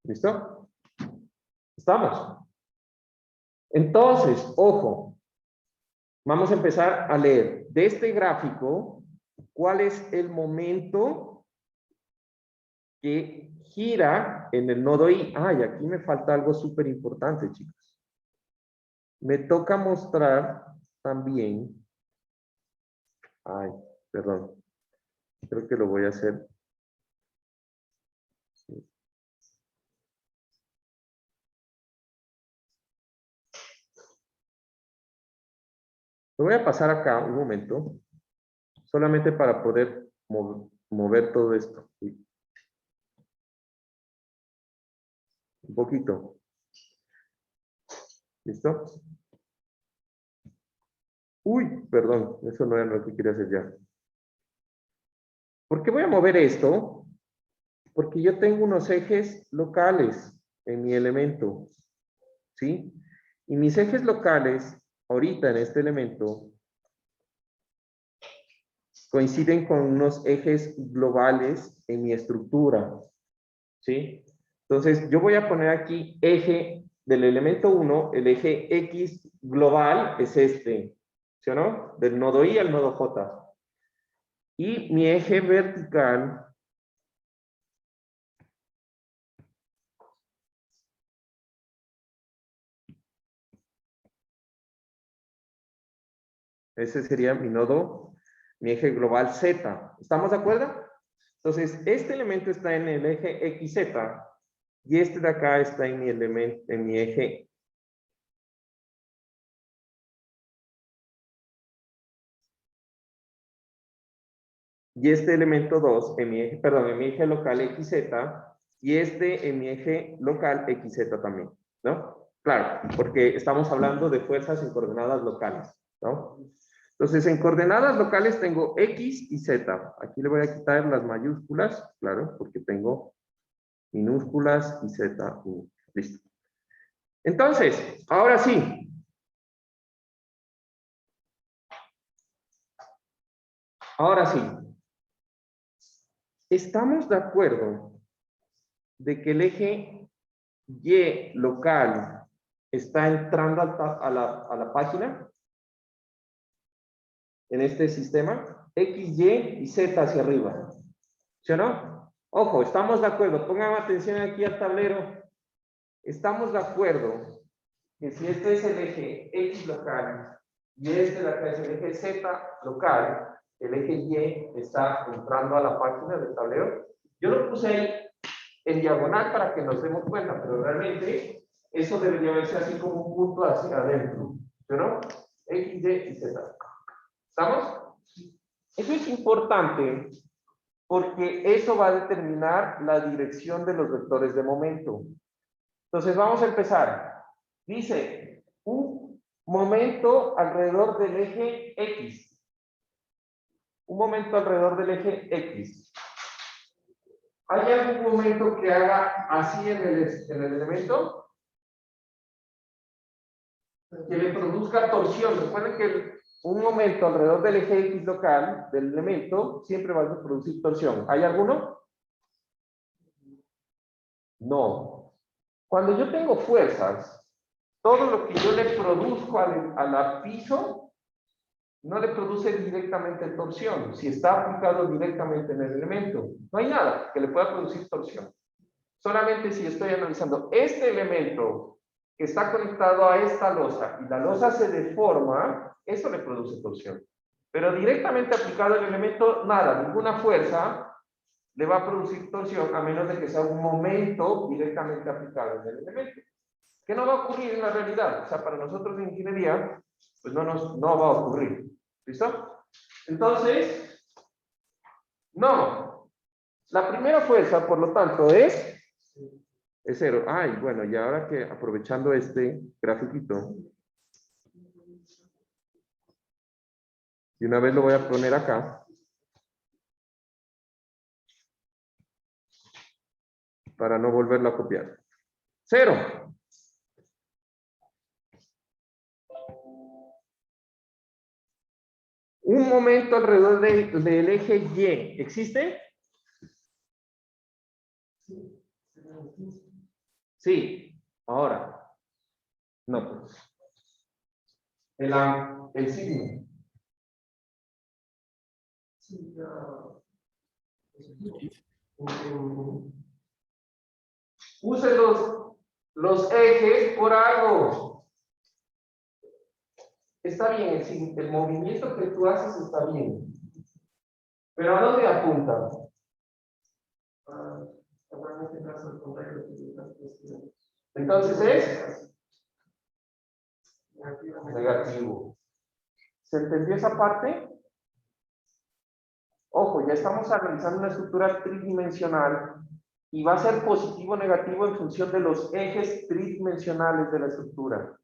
¿Listo? ¿Estamos? Entonces, ojo, vamos a empezar a leer de este gráfico cuál es el momento que gira en el nodo I. Ay, aquí me falta algo súper importante, chicos. Me toca mostrar también. Ay, perdón. Creo que lo voy a hacer. Lo voy a pasar acá un momento, solamente para poder mover todo esto. Un poquito. ¿Listo? Uy, perdón, eso no era lo que quería hacer ya. ¿Por qué voy a mover esto? Porque yo tengo unos ejes locales en mi elemento. ¿Sí? Y mis ejes locales, ahorita en este elemento, coinciden con unos ejes globales en mi estructura. ¿Sí? Entonces, yo voy a poner aquí eje del elemento 1, el eje X global es este, ¿sí o no? Del nodo I al nodo J. Y mi eje vertical ese sería mi nodo, mi eje global Z. ¿Estamos de acuerdo? Entonces, este elemento está en el eje XZ y este de acá está en mi elemento, en mi eje y este elemento 2 en mi eje, perdón, en mi eje local XZ y este en mi eje local XZ también, ¿no? Claro, porque estamos hablando de fuerzas en coordenadas locales, ¿no? Entonces, en coordenadas locales tengo X y Z. Aquí le voy a quitar las mayúsculas, claro, porque tengo minúsculas y Z. Listo. Entonces, ahora sí. Ahora sí. ¿Estamos de acuerdo de que el eje Y local está entrando a la página? En este sistema. X, Y y Z hacia arriba. ¿Sí o no? Ojo, estamos de acuerdo. Pongan atención aquí al tablero. Estamos de acuerdo que si este es el eje X local y este de acá es el eje Z local, el eje Y está entrando a la página del tablero. Yo lo puse ahí en diagonal para que nos demos cuenta, pero realmente eso debería verse así como un punto hacia adentro. ¿Sí o no? X, Y y Z. ¿Estamos? Eso es importante porque eso va a determinar la dirección de los vectores de momento. Entonces vamos a empezar. Dice, un momento alrededor del eje X. Un momento alrededor del eje X. ¿Hay algún momento que haga así en el elemento? Que le produzca torsión. Recuerden que un momento alrededor del eje X local del elemento siempre va a producir torsión. ¿Hay alguno? No. Cuando yo tengo fuerzas, todo lo que yo le produzco al piso no le produce directamente torsión, si está aplicado directamente en el elemento. No hay nada que le pueda producir torsión. Solamente si estoy analizando este elemento que está conectado a esta losa y la losa se deforma, eso le produce torsión. Pero directamente aplicado al elemento, nada, ninguna fuerza le va a producir torsión a menos de que sea un momento directamente aplicado en el elemento. ¿Qué no va a ocurrir en la realidad? O sea, para nosotros en ingeniería, pues no va a ocurrir. ¿Listo? Entonces, no. La primera fuerza, por lo tanto, es 0. Ay, bueno, y ahora que aprovechando este grafiquito, Y una vez lo voy a poner acá. Para no volverlo a copiar. 0. Un momento alrededor del eje Y. ¿Existe? Sí. Ahora. No. El signo. Use los ejes por algo. Está bien, el movimiento que tú haces está bien. Pero ¿a dónde apunta? Entonces es negativo. ¿Se entendió esa parte? Ojo, ya estamos analizando una estructura tridimensional y va a ser positivo o negativo en función de los ejes tridimensionales de la estructura.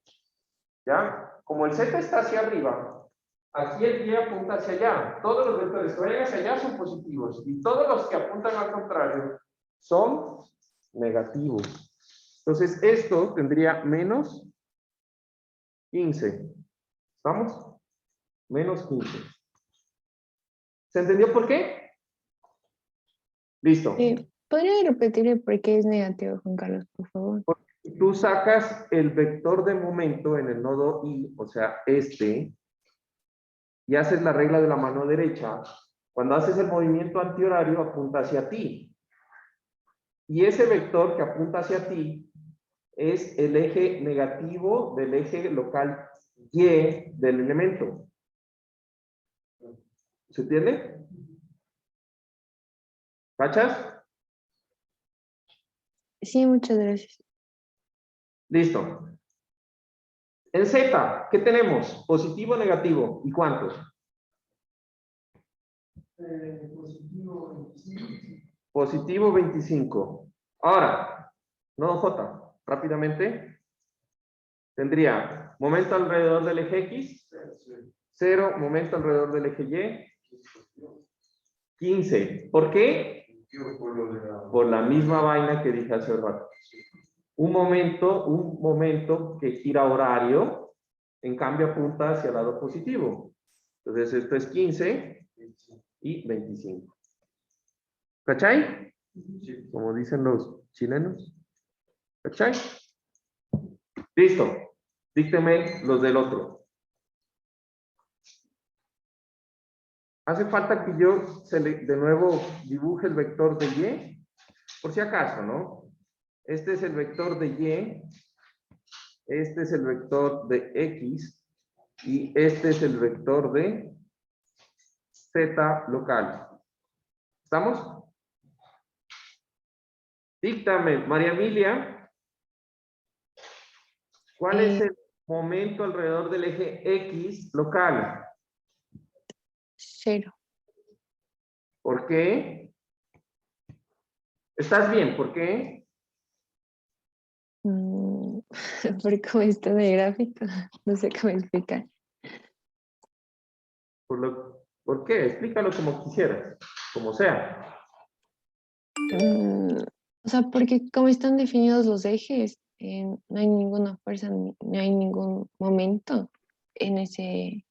¿Ya? Como el Z está hacia arriba, aquí el Y apunta hacia allá. Todos los vectores que vayan hacia allá son positivos y todos los que apuntan al contrario son negativos. Entonces esto tendría menos 15. ¿Estamos? Menos 15. ¿Se entendió por qué? Listo. ¿Podría repetir el por qué es negativo, Juan Carlos, por favor? Tú sacas el vector de momento en el nodo I, o sea, este, y haces la regla de la mano derecha. Cuando haces el movimiento antihorario, apunta hacia ti. Y ese vector que apunta hacia ti es el eje negativo del eje local Y del elemento. ¿Se entiende? ¿Cachas? Sí, muchas gracias. Listo. En Z, ¿qué tenemos? ¿Positivo o negativo? ¿Y cuántos? Positivo 25. Ahora, nodo J, rápidamente. Tendría momento alrededor del eje X, 0, momento alrededor del eje Y, 15. ¿Por qué? Por la misma vaina que dije hace rato. Un momento que gira horario, en cambio apunta hacia el lado positivo. Entonces esto es 15 y 25. ¿Cachai? Como dicen los chilenos. ¿Cachai? Listo. Dícteme los del otro. Hace falta que yo de nuevo dibuje el vector de Y, por si acaso, ¿no? Este es el vector de Y, este es el vector de X y este es el vector de Z local. ¿Estamos? Díctame, María Emilia, ¿cuál es el momento alrededor del eje X local? 0. ¿Por qué? ¿Estás bien? ¿Por qué? Porque como está de gráfico, no sé cómo explicar. ¿Por qué? Explícalo como quisieras, como sea. O sea, porque como están definidos los ejes, no hay ninguna fuerza, no hay ningún momento en ese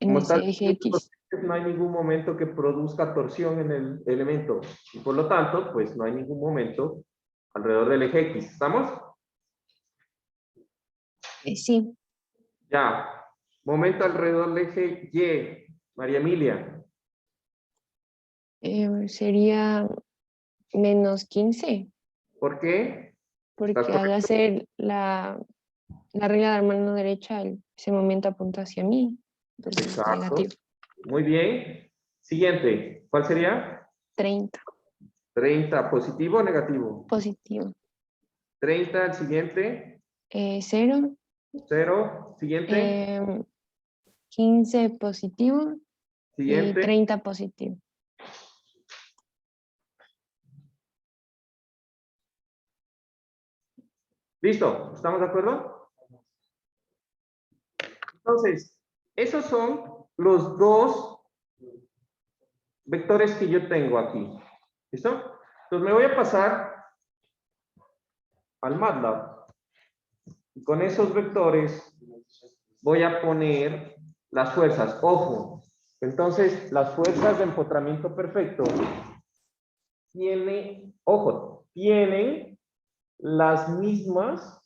Como están eje X. no hay ningún momento que produzca torsión en el elemento. Y por lo tanto, pues no hay ningún momento alrededor del eje X. ¿Estamos? Sí, Ya. Momento alrededor del eje Y. María Emilia. sería menos 15, ¿Por qué? porque ¿Estás al correcto? hacer la regla de la mano derecha, ese momento apunta hacia mí, entonces es Exacto. negativo. Muy bien. Siguiente. ¿Cuál sería? 30, 30. ¿Positivo o negativo? positivo. 30. El siguiente. 0, 0. Siguiente. 15 positivo y Siguiente. 30 positivo. ¿Listo? ¿Estamos de acuerdo? Entonces, esos son los dos vectores que yo tengo aquí. ¿Listo? Entonces me voy a pasar al MATLAB. Y con esos vectores voy a poner las fuerzas. Ojo. Entonces, las fuerzas de empotramiento perfecto tienen las mismas,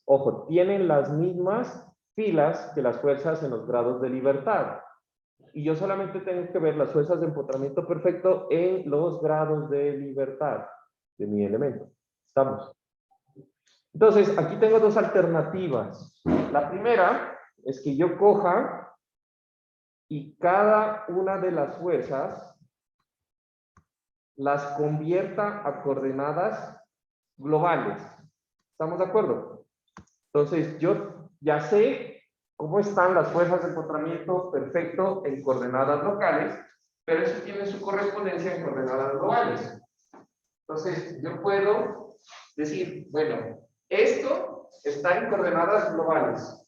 tienen las mismas filas que las fuerzas en los grados de libertad. Y yo solamente tengo que ver las fuerzas de empotramiento perfecto en los grados de libertad de mi elemento. ¿Estamos? Entonces, aquí tengo dos alternativas. La primera es que yo coja y cada una de las fuerzas las convierta a coordenadas globales. ¿Estamos de acuerdo? Entonces, yo ya sé cómo están las fuerzas de empotramiento perfecto en coordenadas locales, pero eso tiene su correspondencia en coordenadas globales. Entonces, yo puedo decir, bueno, esto está en coordenadas globales.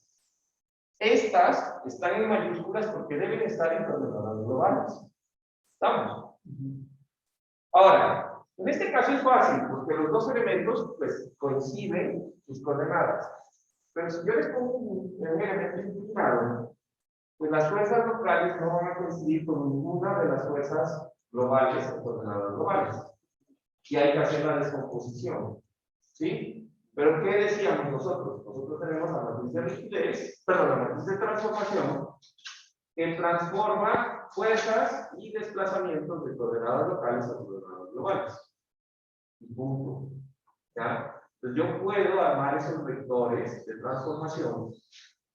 Estas están en mayúsculas porque deben estar en coordenadas globales. ¿Estamos? Ahora, en este caso es fácil, porque los dos elementos pues, coinciden sus coordenadas. Pero si yo les pongo un elemento inclinado, pues las fuerzas locales no van a coincidir con ninguna de las fuerzas globales en coordenadas globales. Y hay que hacer la descomposición. ¿Sí? Pero ¿qué decíamos nosotros? Nosotros tenemos la matriz de rigidez, perdón, la matriz de transformación, que transforma fuerzas y desplazamientos de coordenadas locales a coordenadas globales. Y punto. ¿Ya? Entonces yo puedo armar esos vectores de transformación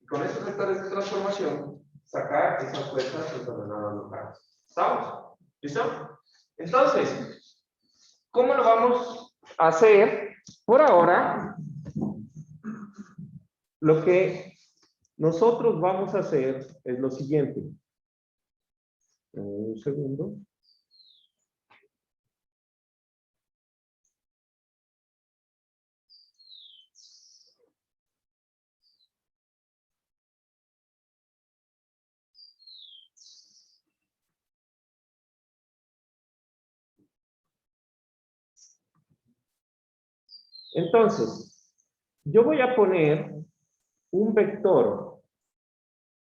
y con esos vectores de transformación sacar esas fuerzas en coordenadas locales. ¿Estamos? ¿Listo? Entonces, ¿cómo lo vamos a hacer? Por ahora, lo que nosotros vamos a hacer es lo siguiente. Un segundo. Entonces, yo voy a poner un vector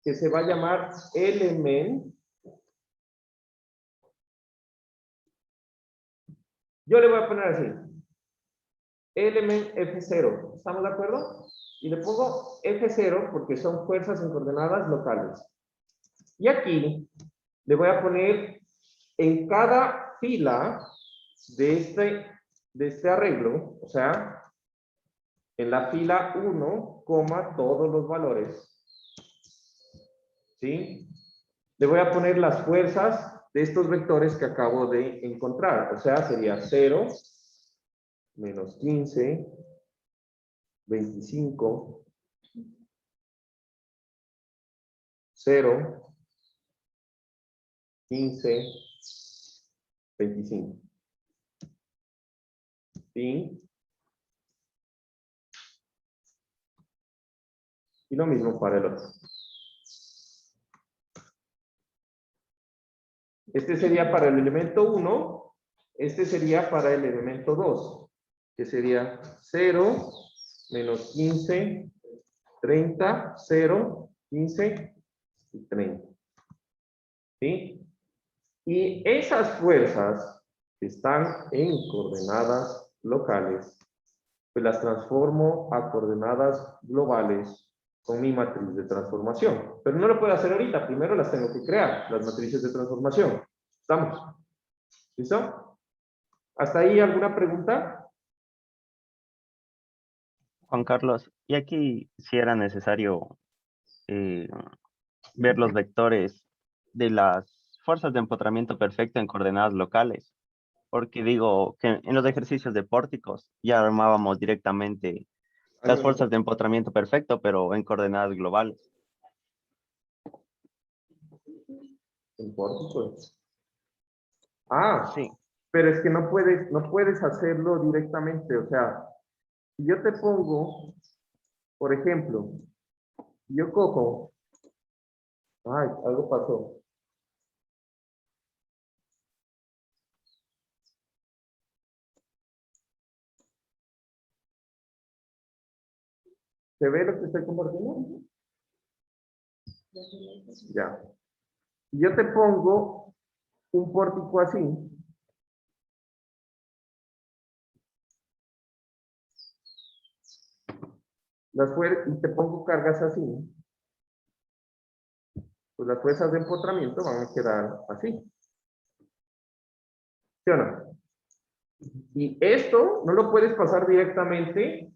que se va a llamar element. Yo le voy a poner así. Element F0. ¿Estamos de acuerdo? Y le pongo F0 porque son fuerzas en coordenadas locales. Y aquí le voy a poner en cada fila de este arreglo, o sea, en la fila 1, todos los valores. ¿Sí? Le voy a poner las fuerzas de estos vectores que acabo de encontrar. O sea, sería 0, menos 15, 25, 0, 15, 25. ¿Sí? Y lo mismo para el otro. Este sería para el elemento 1, este sería para el elemento 2, que sería 0, menos 15, 30, 0, 15 y 30. ¿Sí? Y esas fuerzas que están en coordenadas locales, pues las transformo a coordenadas globales con mi matriz de transformación. Pero no lo puedo hacer ahorita, primero las tengo que crear, las matrices de transformación. ¿Estamos? ¿Listo? ¿Hasta ahí alguna pregunta? Juan Carlos, y aquí si era necesario ver los vectores de las fuerzas de empotramiento perfecto en coordenadas locales, porque digo que en los ejercicios de pórticos ya armábamos directamente las fuerzas de empotramiento perfecto, pero en coordenadas globales. En pórticos. Ah, Sí, pero es que no puedes hacerlo directamente. O sea, si yo te pongo, por ejemplo, yo cojo, ay, algo pasó. ¿Se ve lo que estoy compartiendo? Ya. Si yo te pongo un pórtico así, y te pongo cargas así, pues las fuerzas de empotramiento van a quedar así. ¿Sí o no? Y esto no lo puedes pasar directamente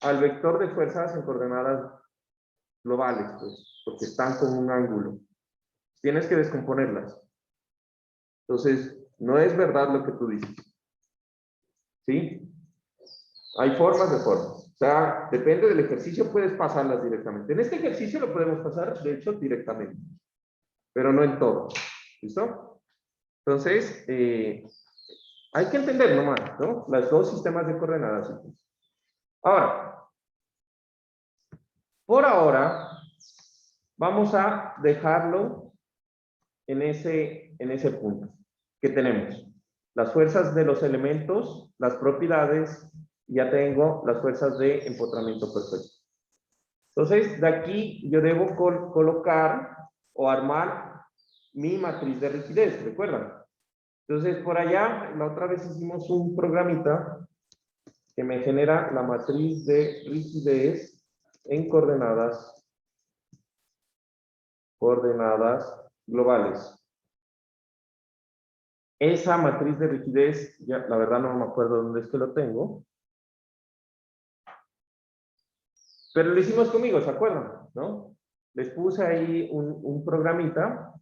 al vector de fuerzas en coordenadas globales, pues, porque están con un ángulo. Tienes que descomponerlas. Entonces, no es verdad lo que tú dices. ¿Sí? Hay formas de formas. O sea, depende del ejercicio, puedes pasarlas directamente. En este ejercicio lo podemos pasar, de hecho, directamente. Pero no en todo. ¿Listo? Entonces, hay que entender nomás, ¿no? Los dos sistemas de coordenadas. Ahora, por ahora, vamos a dejarlo en ese punto que tenemos. Las fuerzas de los elementos, las propiedades, ya tengo las fuerzas de empotramiento perfecto. Entonces, de aquí yo debo colocar o armar mi matriz de rigidez, ¿recuerdan? Entonces, por allá, la otra vez hicimos un programita que me genera la matriz de rigidez en coordenadas globales. Esa matriz de rigidez, ya la verdad no me acuerdo dónde es que lo tengo. Pero lo hicimos conmigo, ¿se acuerdan? ¿No? Les puse ahí un programita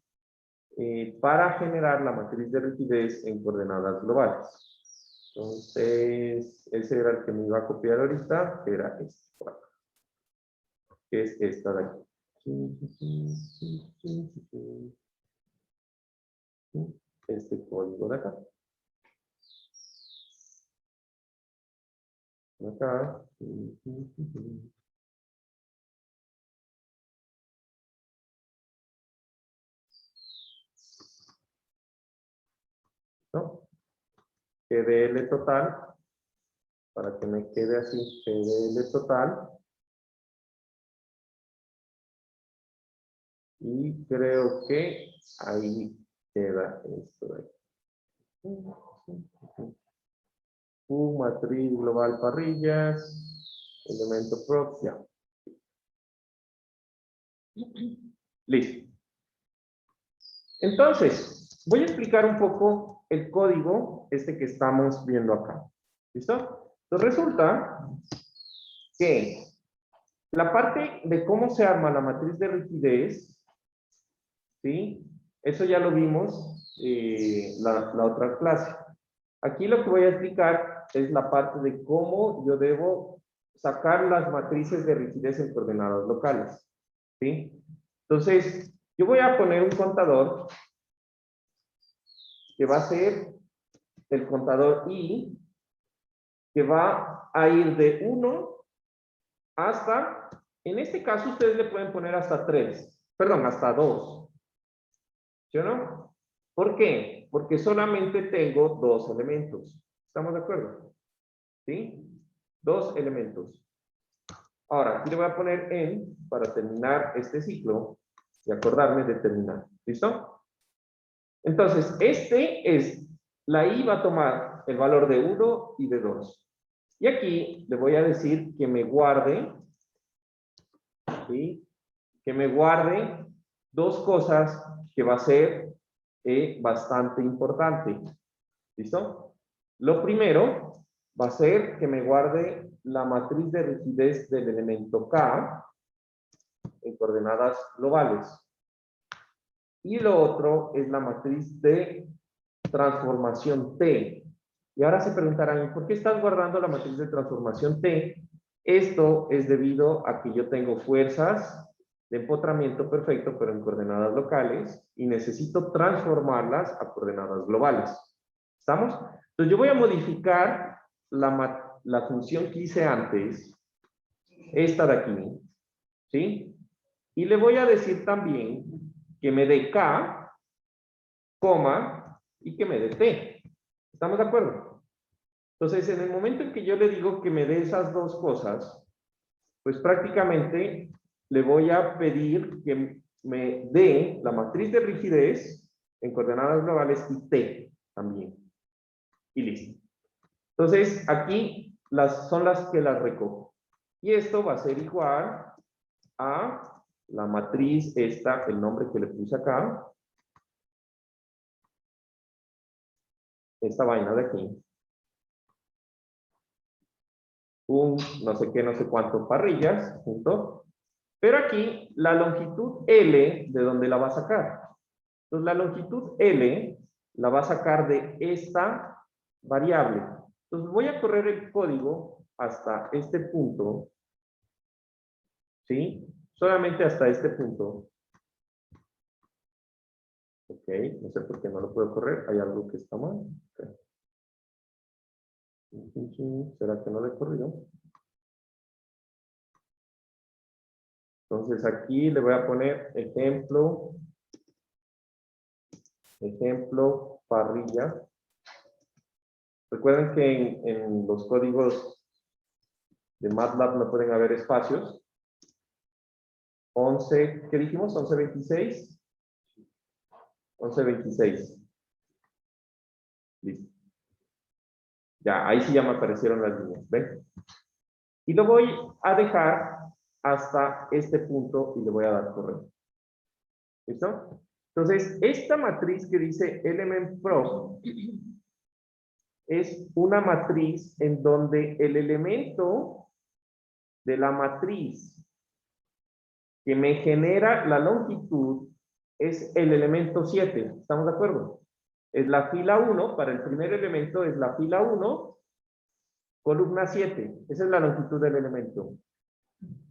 para generar la matriz de rigidez en coordenadas globales. Entonces, ese era el que me iba a copiar ahorita, que era este, que es esta de aquí. Este código de acá. Acá. ¿No? GDL total, para que me quede así, GDL total. Y creo que ahí queda esto de aquí. Matriz global parrillas, elemento prox, ya. Listo. Entonces, voy a explicar un poco el código este que estamos viendo acá. ¿Listo? Entonces resulta que la parte de cómo se arma la matriz de rigidez, ¿sí? Eso ya lo vimos la otra clase. Aquí lo que voy a explicar es la parte de cómo yo debo sacar las matrices de rigidez en coordenadas locales, ¿sí? Entonces, yo voy a poner un contador que va a ser el contador I, que va a ir de 1 hasta, en este caso ustedes le pueden poner hasta 3, perdón, hasta 2. ¿Sí o no? ¿Por qué? Porque solamente tengo 2 elementos. ¿Estamos de acuerdo? ¿Sí? 2 elementos. Ahora, aquí le voy a poner en, para terminar este ciclo, y acordarme de terminar. ¿Listo? Entonces, la I va a tomar el valor de 1 y de 2. Y aquí le voy a decir que me guarde, ¿sí? Que me guarde 2 cosas que va a ser bastante importante. ¿Listo? Lo primero va a ser que me guarde la matriz de rigidez del elemento K en coordenadas globales. Y lo otro es la matriz de transformación T. Y ahora se preguntarán, ¿por qué estás guardando la matriz de transformación T? Esto es debido a que yo tengo fuerzas de empotramiento perfecto, pero en coordenadas locales, y necesito transformarlas a coordenadas globales. ¿Estamos? Entonces yo voy a modificar la función que hice antes, esta de aquí, ¿sí? Y le voy a decir también que me dé K, coma, y que me dé T. ¿Estamos de acuerdo? Entonces, en el momento en que yo le digo que me dé esas 2 cosas, pues prácticamente le voy a pedir que me dé la matriz de rigidez en coordenadas globales y T también. Y listo. Entonces, aquí son las que las recojo. Y esto va a ser igual a la matriz esta, el nombre que le puse acá. Esta vaina de aquí. Un no sé qué, no sé cuánto parrillas, junto. Pero aquí la longitud L, ¿de dónde la va a sacar? Entonces la longitud L la va a sacar de esta variable. Entonces voy a correr el código hasta este punto. ¿Sí? Solamente hasta este punto. Ok, no sé por qué no lo puedo correr. Hay algo que está mal. Okay. ¿Será que no lo he corrido? Entonces aquí le voy a poner ejemplo parrilla. Recuerden que en los códigos de MATLAB no pueden haber espacios. 11, ¿qué dijimos? 1126. 1126. Listo. Ya, ahí sí ya me aparecieron las líneas, ¿ven? Y lo voy a dejar hasta este punto y le voy a dar correcto. ¿Listo? Entonces, esta matriz que dice Element Pro es una matriz en donde el elemento de la matriz que me genera la longitud es el elemento 7. ¿Estamos de acuerdo? Es la fila 1, para el primer elemento es la fila 1, columna 7. Esa es la longitud del elemento.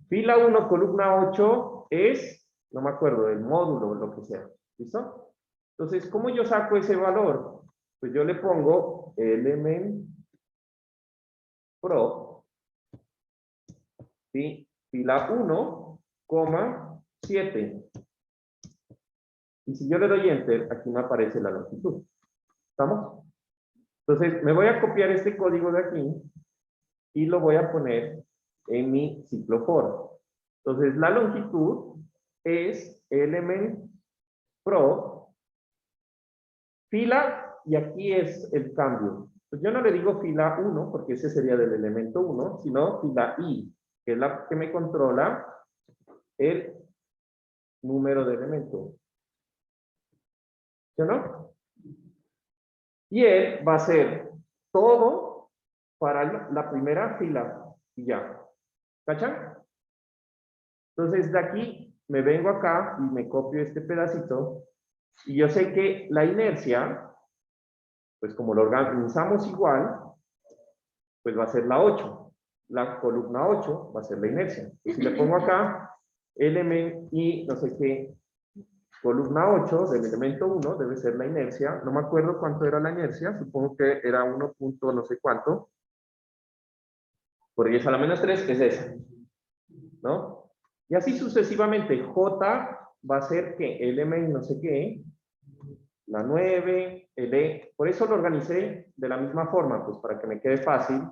Fila 1, columna 8 es, no me acuerdo, el módulo, lo que sea. ¿Listo? Entonces, ¿cómo yo saco ese valor? Pues yo le pongo element pro, ¿sí? Fila 1, 7. Y si yo le doy enter, aquí me aparece la longitud. ¿Estamos? Entonces, me voy a copiar este código de aquí y lo voy a poner en mi ciclo for. Entonces, la longitud es element pro fila, y aquí es el cambio. Pues yo no le digo fila 1, porque ese sería del elemento 1, sino fila i, que es la que me controla el número de elemento. ¿Sí o no? Y él va a ser todo para la primera fila y ya. ¿Cachan? Entonces de aquí me vengo acá y me copio este pedacito y yo sé que la inercia, pues como lo organizamos igual, pues va a ser la 8. La columna 8 va a ser la inercia. Y si le pongo acá element y no sé qué, columna 8 del elemento 1 debe ser la inercia. No me acuerdo cuánto era la inercia, supongo que era 1 punto no sé cuánto. Por 10 a la menos 3 es esa, ¿no? Y así sucesivamente. J va a ser que element no sé qué, la 9, el E. Por eso lo organicé de la misma forma, pues para que me quede fácil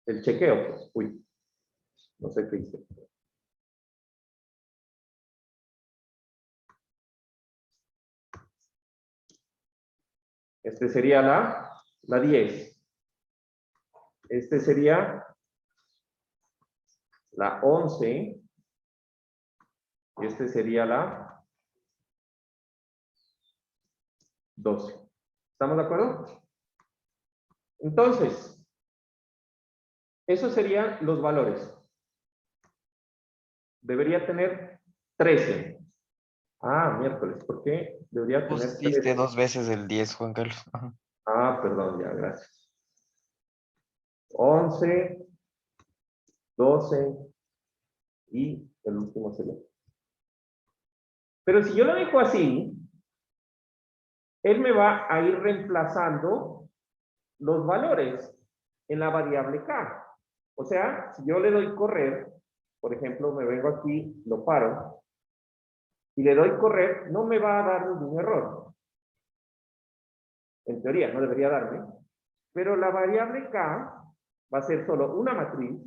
el chequeo. Pues, uy, no sé qué hice. Este sería la 10. Este sería la 11. Y este sería la 12. ¿Estamos de acuerdo? Entonces, esos serían los valores. Debería tener 13. Ah, miércoles, ¿por qué debería tener Pusiste 13? 2 veces el 10, Juan Carlos. Ajá. Ah, perdón, ya, gracias. 11, 12 y el último sería. Pero si yo lo dejo así, él me va a ir reemplazando los valores en la variable k. O sea, si yo le doy correr, por ejemplo, me vengo aquí, lo paro, y le doy correr, no me va a dar ningún error. En teoría, no debería darme. Pero la variable k va a ser solo una matriz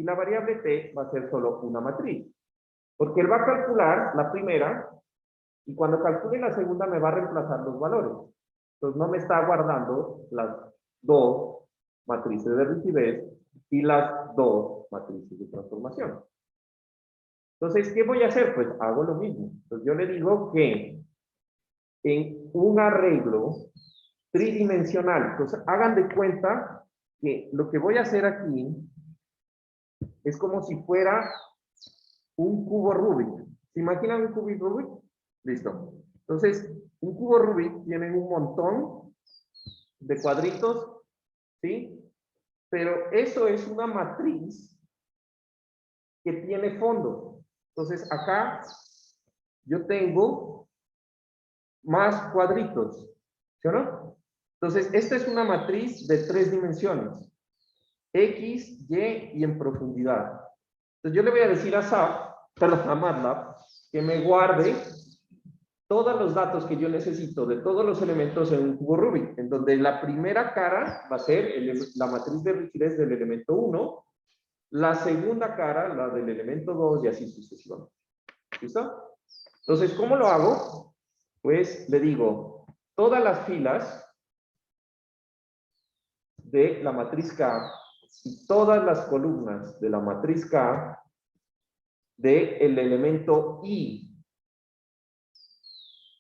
y la variable t va a ser solo una matriz. Porque él va a calcular la primera y cuando calcule la segunda me va a reemplazar los valores. Entonces no me está guardando las dos matrices de rigidez y las dos matrices de transformación. Entonces, ¿qué voy a hacer? Pues hago lo mismo. Entonces yo le digo que en un arreglo tridimensional, entonces hagan de cuenta que lo que voy a hacer aquí es como si fuera un cubo Rubik. ¿Se imaginan un cubo Rubik? Listo. Entonces, un cubo Rubik tiene un montón de cuadritos, ¿sí? Pero eso es una matriz que tiene fondo. Entonces, acá yo tengo más cuadritos, ¿sí o no? Entonces, esta es una matriz de 3 dimensiones. X, Y y en profundidad. Entonces, yo le voy a decir a SAP, perdón, a MATLAB, que me guarde todos los datos que yo necesito de todos los elementos en un cubo Rubik, en donde la primera cara va a ser la matriz de rigidez del elemento 1, la segunda cara, la del elemento 2 y así sucesivamente. ¿Listo? Entonces, ¿cómo lo hago? Pues le digo, todas las filas de la matriz K y todas las columnas de la matriz K del elemento I.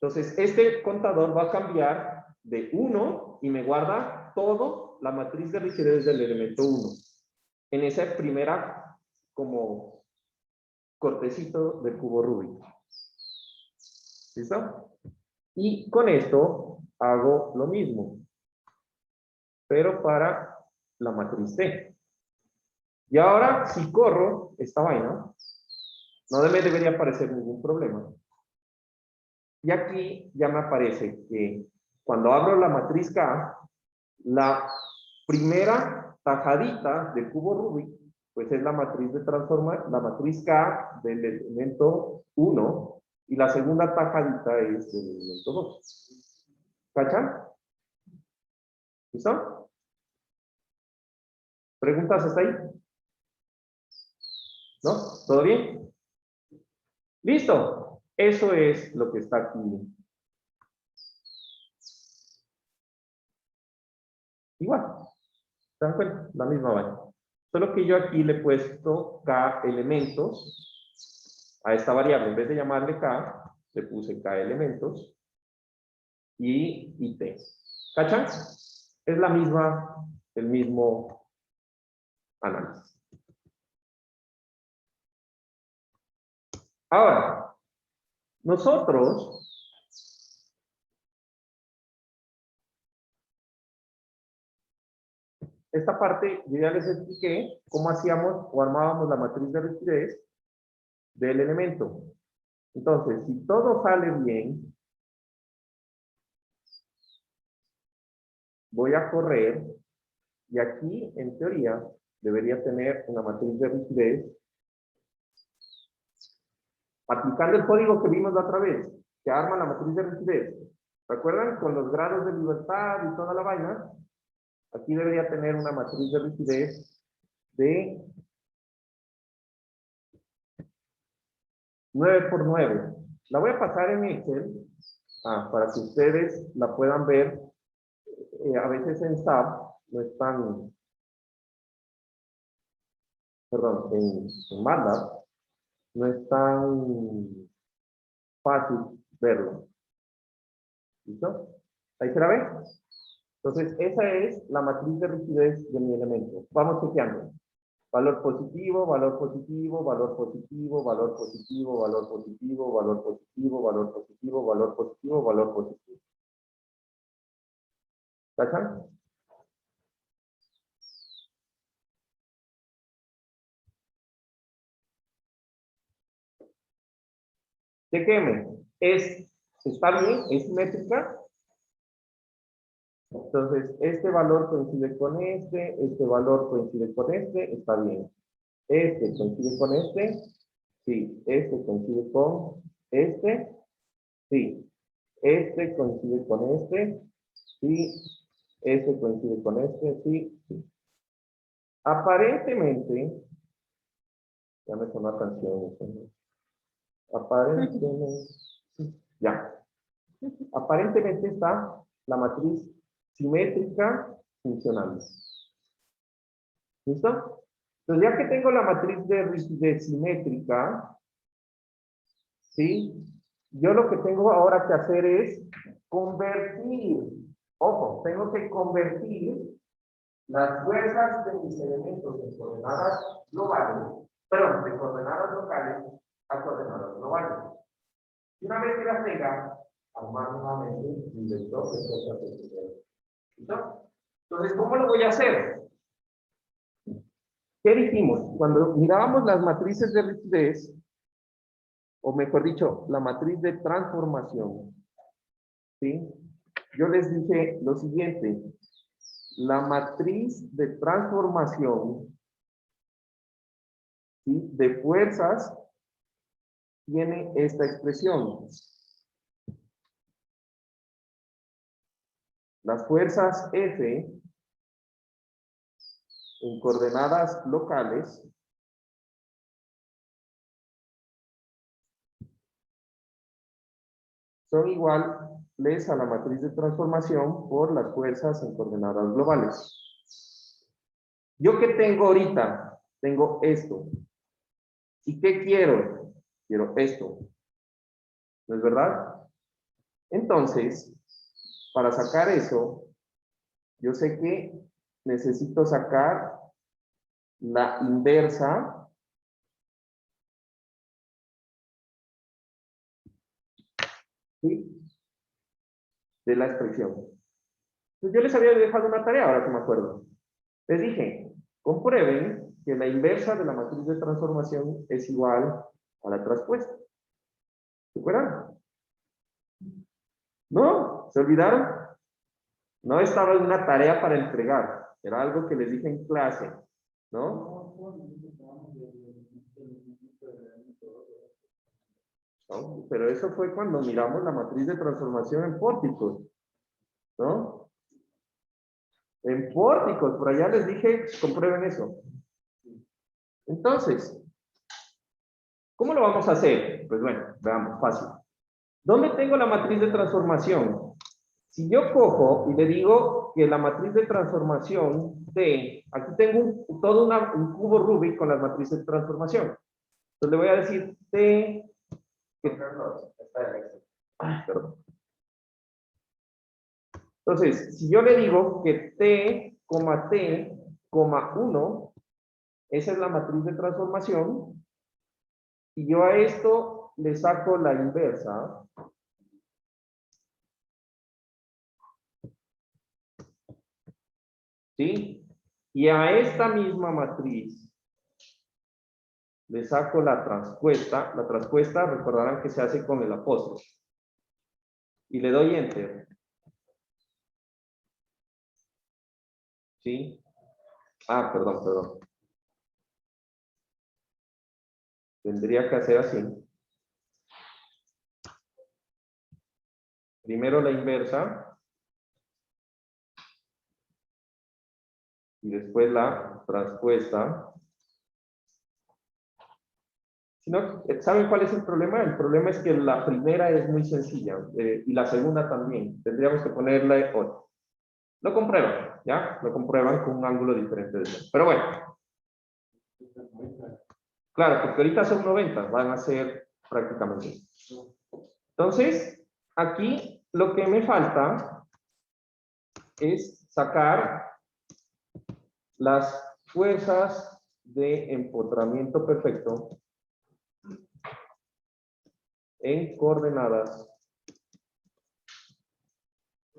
Entonces, este contador va a cambiar de 1 y me guarda todo la matriz de rigidez del elemento 1. En esa primera, como cortecito del cubo Rubik. ¿Listo? Y con esto hago lo mismo, pero para la matriz T. Y ahora, si corro esta vaina, no me debería aparecer ningún problema. Y aquí ya me aparece que cuando abro la matriz K, la primera tajadita del cubo Rubik, pues es la matriz de la matriz K del elemento 1, y la segunda tajadita es del elemento 2. ¿Cachan? ¿Listo? ¿Preguntas hasta ahí? ¿No? ¿Todo bien? ¿Listo? Eso es lo que está aquí. Igual. ¿Se dan cuenta? La misma vaina. Solo que yo aquí le he puesto K elementos a esta variable. En vez de llamarle K, le puse K elementos y T. ¿Cachan? Es la misma, el mismo análisis. Ahora, nosotros esta parte yo ya les expliqué cómo hacíamos o armábamos la matriz de rigidez del elemento. Entonces, si todo sale bien, voy a correr y aquí, en teoría, debería tener una matriz de rigidez aplicando el código que vimos la otra vez, que arma la matriz de rigidez. ¿Recuerdan? Con los grados de libertad y toda la vaina. Aquí debería tener una matriz de rigidez de 9 por 9. La voy a pasar en Excel para que ustedes la puedan ver. A veces en SAP no es tan, perdón, en MATLAB no es tan fácil verlo. ¿Listo? ¿Ahí se la ve? Entonces, esa es la matriz de rigidez de mi elemento. Vamos chequeando. Valor positivo, valor positivo, valor positivo, valor positivo, valor positivo, valor positivo, valor positivo, valor positivo, valor positivo. ¿Cachan? Chequeme. ¿Está bien? ¿Es simétrica? Entonces, este valor coincide con este valor coincide con está bien. Este coincide con sí. Este coincide con sí. Este coincide con sí. Este coincide con sí, sí. Aparentemente, Ya me sonó la canción. Aparentemente. Ya. Aparentemente está la matriz simétrica funcionando. ¿Listo? Entonces, ya que tengo la matriz de rigidez simétrica, ¿sí? Yo lo que tengo ahora que hacer es convertir. Ojo, tengo que convertir las fuerzas de mis elementos de coordenadas globales, perdón, de coordenadas locales a coordenadas globales. Y una vez que las tenga, armar nuevamente mi vector de fuerzas de rigidez. ¿Listo? Entonces, ¿cómo lo voy a hacer? ¿Qué dijimos? Cuando mirábamos las matrices de rigidez, o mejor dicho, la matriz de transformación, ¿sí? Yo les dije lo siguiente, la matriz de transformación, ¿sí?, de fuerzas tiene esta expresión. Las fuerzas F en coordenadas locales son iguales a la matriz de transformación por las fuerzas en coordenadas globales. ¿Yo qué tengo ahorita? Tengo esto. ¿Y qué quiero? Quiero esto. ¿No es verdad? Entonces, para sacar eso, yo sé que necesito sacar la inversa ¿sí?, de la expresión. Entonces, yo les había dejado una tarea, ahora que me acuerdo. Les dije, comprueben que la inversa de la matriz de transformación es igual a la traspuesta. ¿Se acuerdan? ¿No? ¿Se olvidaron? No estaba en una tarea para entregar. Era algo que les dije en clase. ¿No? ¿No? Pero eso fue cuando miramos la matriz de transformación en pórticos. ¿No? En pórticos, por allá les dije, comprueben eso. Entonces, ¿cómo lo vamos a hacer? Pues bueno, veamos, fácil. ¿Dónde tengo la matriz de transformación? Si yo cojo y le digo que la matriz de transformación de, aquí tengo todo un cubo Rubik con las matrices de transformación. Entonces le voy a decir T, perdón. Entonces, si yo le digo que T, T, 1, esa es la matriz de transformación, y yo a esto le saco la inversa, ¿sí? Y a esta misma matriz le saco la traspuesta. La traspuesta, recordarán que se hace con el apóstrofe. Y le doy Enter. ¿Sí? Ah, perdón. Tendría que hacer así. Primero la inversa. Y después la traspuesta. Si no, ¿saben cuál es el problema? El problema es que la primera es muy sencilla y la segunda también. Tendríamos que ponerle 8. Lo comprueban, ¿ya? Lo comprueban con un ángulo diferente de eso. Pero bueno. Claro, porque ahorita son 90, van a ser prácticamente. Entonces, aquí lo que me falta es sacar las fuerzas de empotramiento perfecto en coordenadas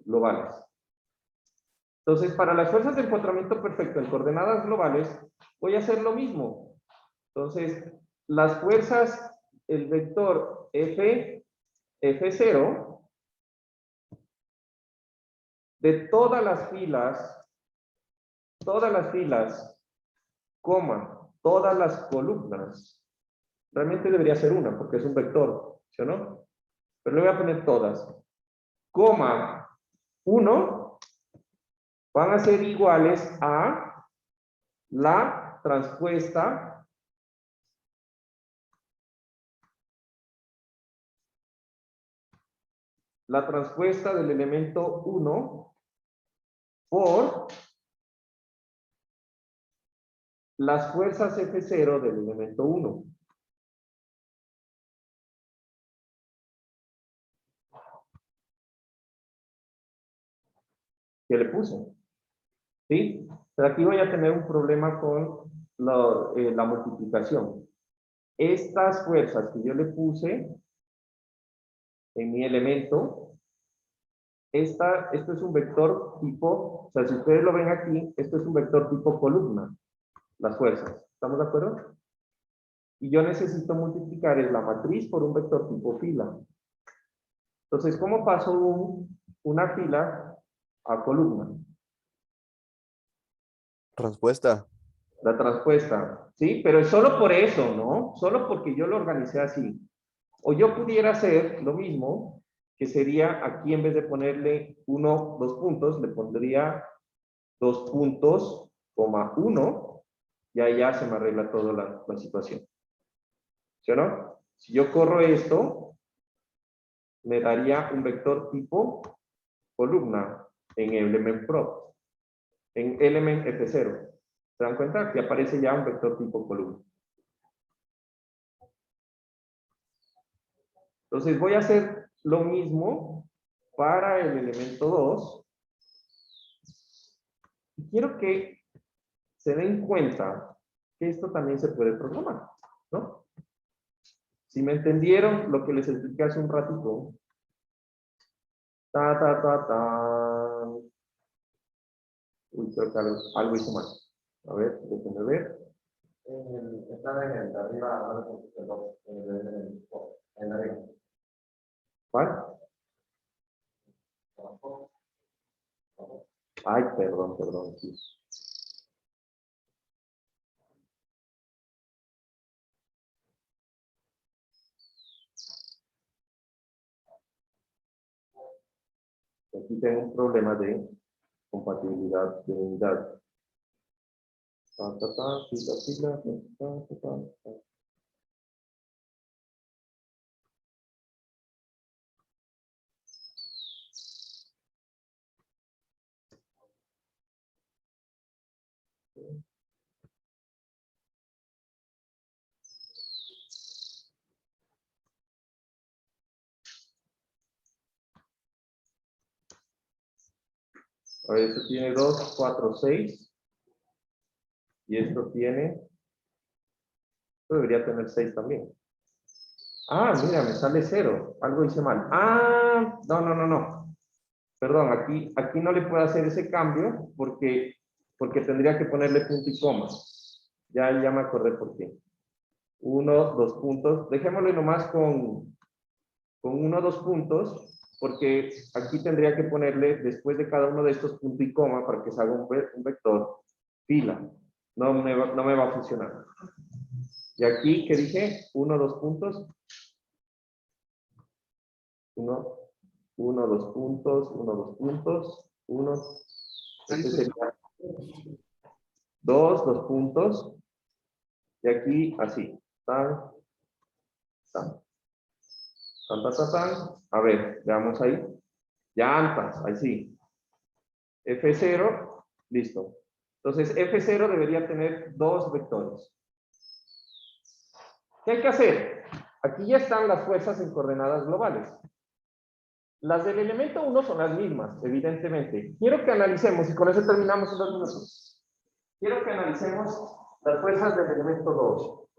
globales. Entonces, para las fuerzas de empotramiento perfecto en coordenadas globales, voy a hacer lo mismo. Entonces, las fuerzas, el vector F0, de todas las filas, coma, todas las columnas, realmente debería ser una, porque es un vector, ¿sí o no? Pero le voy a poner todas, coma, 1, van a ser iguales a la traspuesta la transpuesta del elemento 1 por las fuerzas F0 del elemento 1. ¿Qué le puse? ¿Sí? Pero aquí voy a tener un problema con la multiplicación. Estas fuerzas que yo le puse en mi elemento, esto es un vector tipo, o sea, si ustedes lo ven aquí, esto es un vector tipo columna, las fuerzas. ¿Estamos de acuerdo? Y yo necesito multiplicar la matriz por un vector tipo fila. Entonces, ¿cómo paso una fila a columna? Transpuesta. La transpuesta, ¿sí? Pero es solo por eso, ¿no? Solo porque yo lo organicé así. O yo pudiera hacer lo mismo, que sería aquí en vez de ponerle 1, 2 puntos, le pondría 2 puntos, coma 1, y ahí ya se me arregla toda la situación. ¿Sí o no? Si yo corro esto, me daría un vector tipo columna en element prop, en element F0. ¿Se dan cuenta? Que aparece ya un vector tipo columna. Entonces voy a hacer lo mismo para el elemento 2. Y quiero que se den cuenta que esto también se puede programar, ¿no? Si me entendieron lo que les expliqué hace un ratito. Uy, creo que algo hice mal. A ver, déjenme ver. Está en el de arriba, en arriba. ¿Cuál? Ay, perdón. Sí. Aquí tengo un problema de compatibilidad de unidad. Sigla. A ver, esto tiene 2, 4, 6. Y esto debería tener 6 también. Ah, mira, me sale 0. Algo hice mal. Ah, no. Perdón, aquí no le puedo hacer ese cambio porque tendría que ponerle punto y coma. Ya me acordé por qué. 1, 2 puntos. Dejémoslo nomás con 1, 2 puntos, porque aquí tendría que ponerle después de cada uno de estos punto y coma para que salga un vector fila. No me va a funcionar. Y aquí, ¿qué dije? 1, 2 puntos. 1, 2 puntos, 1, 2 puntos, 1. Este sería 2, 2 puntos. Y aquí, así. Tan. A ver, veamos ahí. Ya antes, ahí sí. F0, listo. Entonces, F0 debería tener 2 vectores. ¿Qué hay que hacer? Aquí ya están las fuerzas en coordenadas globales. Las del elemento 1 son las mismas, evidentemente. Quiero que analicemos, y con eso terminamos en 2 minutos. Quiero que analicemos las fuerzas del elemento 2.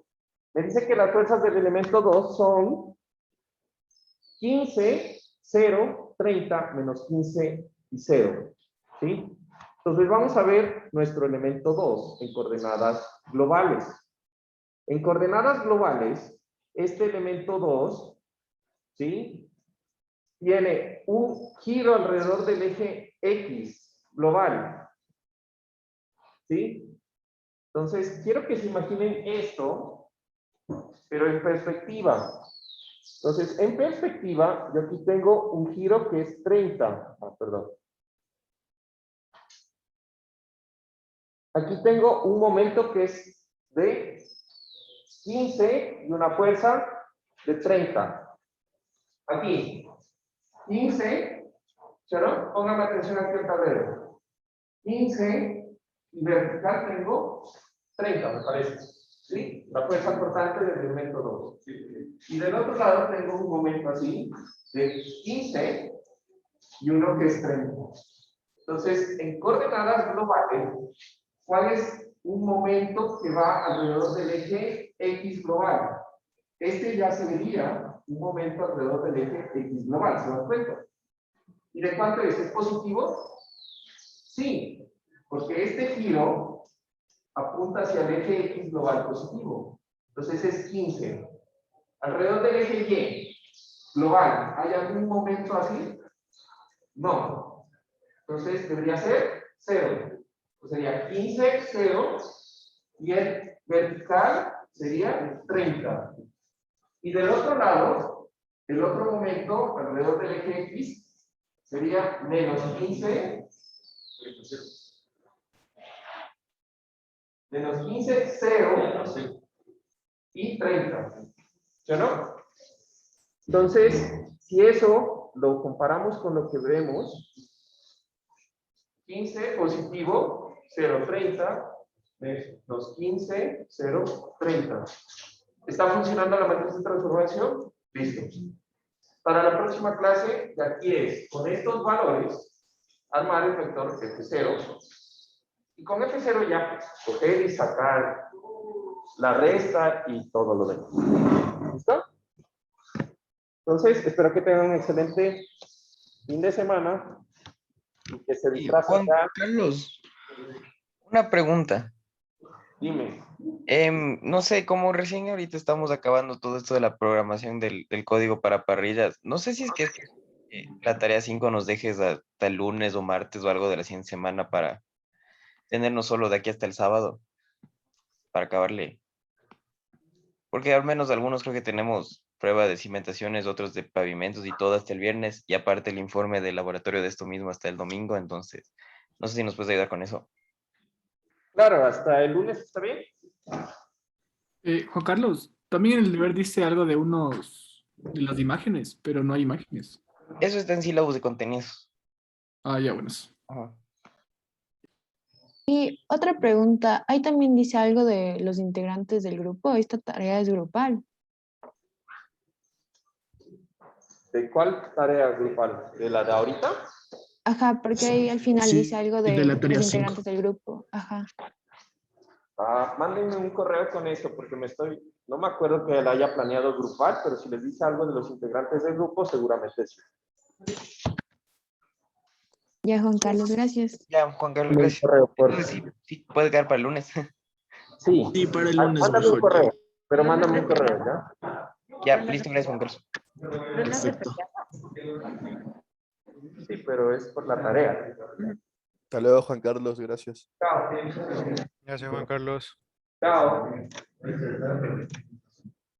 Me dice que las fuerzas del elemento 2 son 15, 0, 30, menos 15 y 0. ¿Sí? Entonces vamos a ver nuestro elemento 2 en coordenadas globales. En coordenadas globales, este elemento 2, ¿sí?, tiene un giro alrededor del eje X global. ¿Sí? Entonces, quiero que se imaginen esto, pero en perspectiva. Entonces, en perspectiva, yo aquí tengo un giro que es 30. Perdón. Aquí tengo un momento que es de 15 y una fuerza de 30. Aquí. 15, ¿no? Póngame atención aquí al tablero. 15 y vertical tengo 30, me parece. ¿Sí? La fuerza cortante del elemento 2. Y del otro lado tengo un momento así de 15 y uno que es 30. Entonces, en coordenadas globales, ¿cuál es un momento que va alrededor del eje X global? Este ya sería un momento alrededor del eje X global, ¿se dan cuenta? ¿Y de cuánto es? ¿Es positivo? Sí, porque este giro apunta hacia el eje X global positivo. Entonces es 15. Alrededor del eje Y global, ¿hay algún momento así? No. Entonces debería ser 0. Pues sería 15, 0. Y el vertical sería 30. Y del otro lado, el otro momento alrededor del eje X sería menos 15. Menos 15, 0 y 30. ¿Sí o no? Entonces, si eso lo comparamos con lo que vemos, 15 positivo, 0, 30, menos 15, 0, 30. ¿Está funcionando la matriz de transformación? Listo. Para la próxima clase, de aquí es, con estos valores, armar el vector F0. Y con F0 ya, coger y sacar la resta y todo lo demás. ¿Listo? Entonces, espero que tengan un excelente fin de semana y que se Y disfracen Juan ya. Carlos, una pregunta. Dime. No sé, como recién ahorita estamos acabando todo esto de la programación del código para parrillas, no sé si es que la tarea 5 nos dejes hasta el lunes o martes o algo de la siguiente semana para tenernos solo de aquí hasta el sábado, para acabarle. Porque al menos algunos creo que tenemos prueba de cimentaciones, otros de pavimentos y todo hasta el viernes, y aparte el informe del laboratorio de esto mismo hasta el domingo, entonces no sé si nos puedes ayudar con eso. Claro, hasta el lunes está bien. Juan Carlos, también el deber dice algo de de las imágenes, pero no hay imágenes. Eso está en sílabus de contenidos. Ah, ya, buenas. Ajá. Y otra pregunta, ahí también dice algo de los integrantes del grupo, esta tarea es grupal. ¿De cuál tarea grupal? ¿De la de ahorita? Ajá, porque ahí al final Sí, dice algo de la de tarea los 5. integrantes del grupo. Ajá. Mándenme un correo con eso, porque no me acuerdo que la haya planeado grupal, pero si les dice algo de los integrantes del grupo, seguramente sí. Ya, Juan Carlos, gracias. Ya, Juan Carlos, Un gracias. correo por... Entonces sí, puede quedar para el lunes. Sí. Sí, para el lunes Mándame un mejor. correo, pero mándame un correo, ¿ya? Ya, listo, gracias, Juan Carlos. Perfecto. Sí, pero es por la tarea. Hasta luego, Juan Carlos, gracias. Chao. Gracias, Juan Carlos. Chao.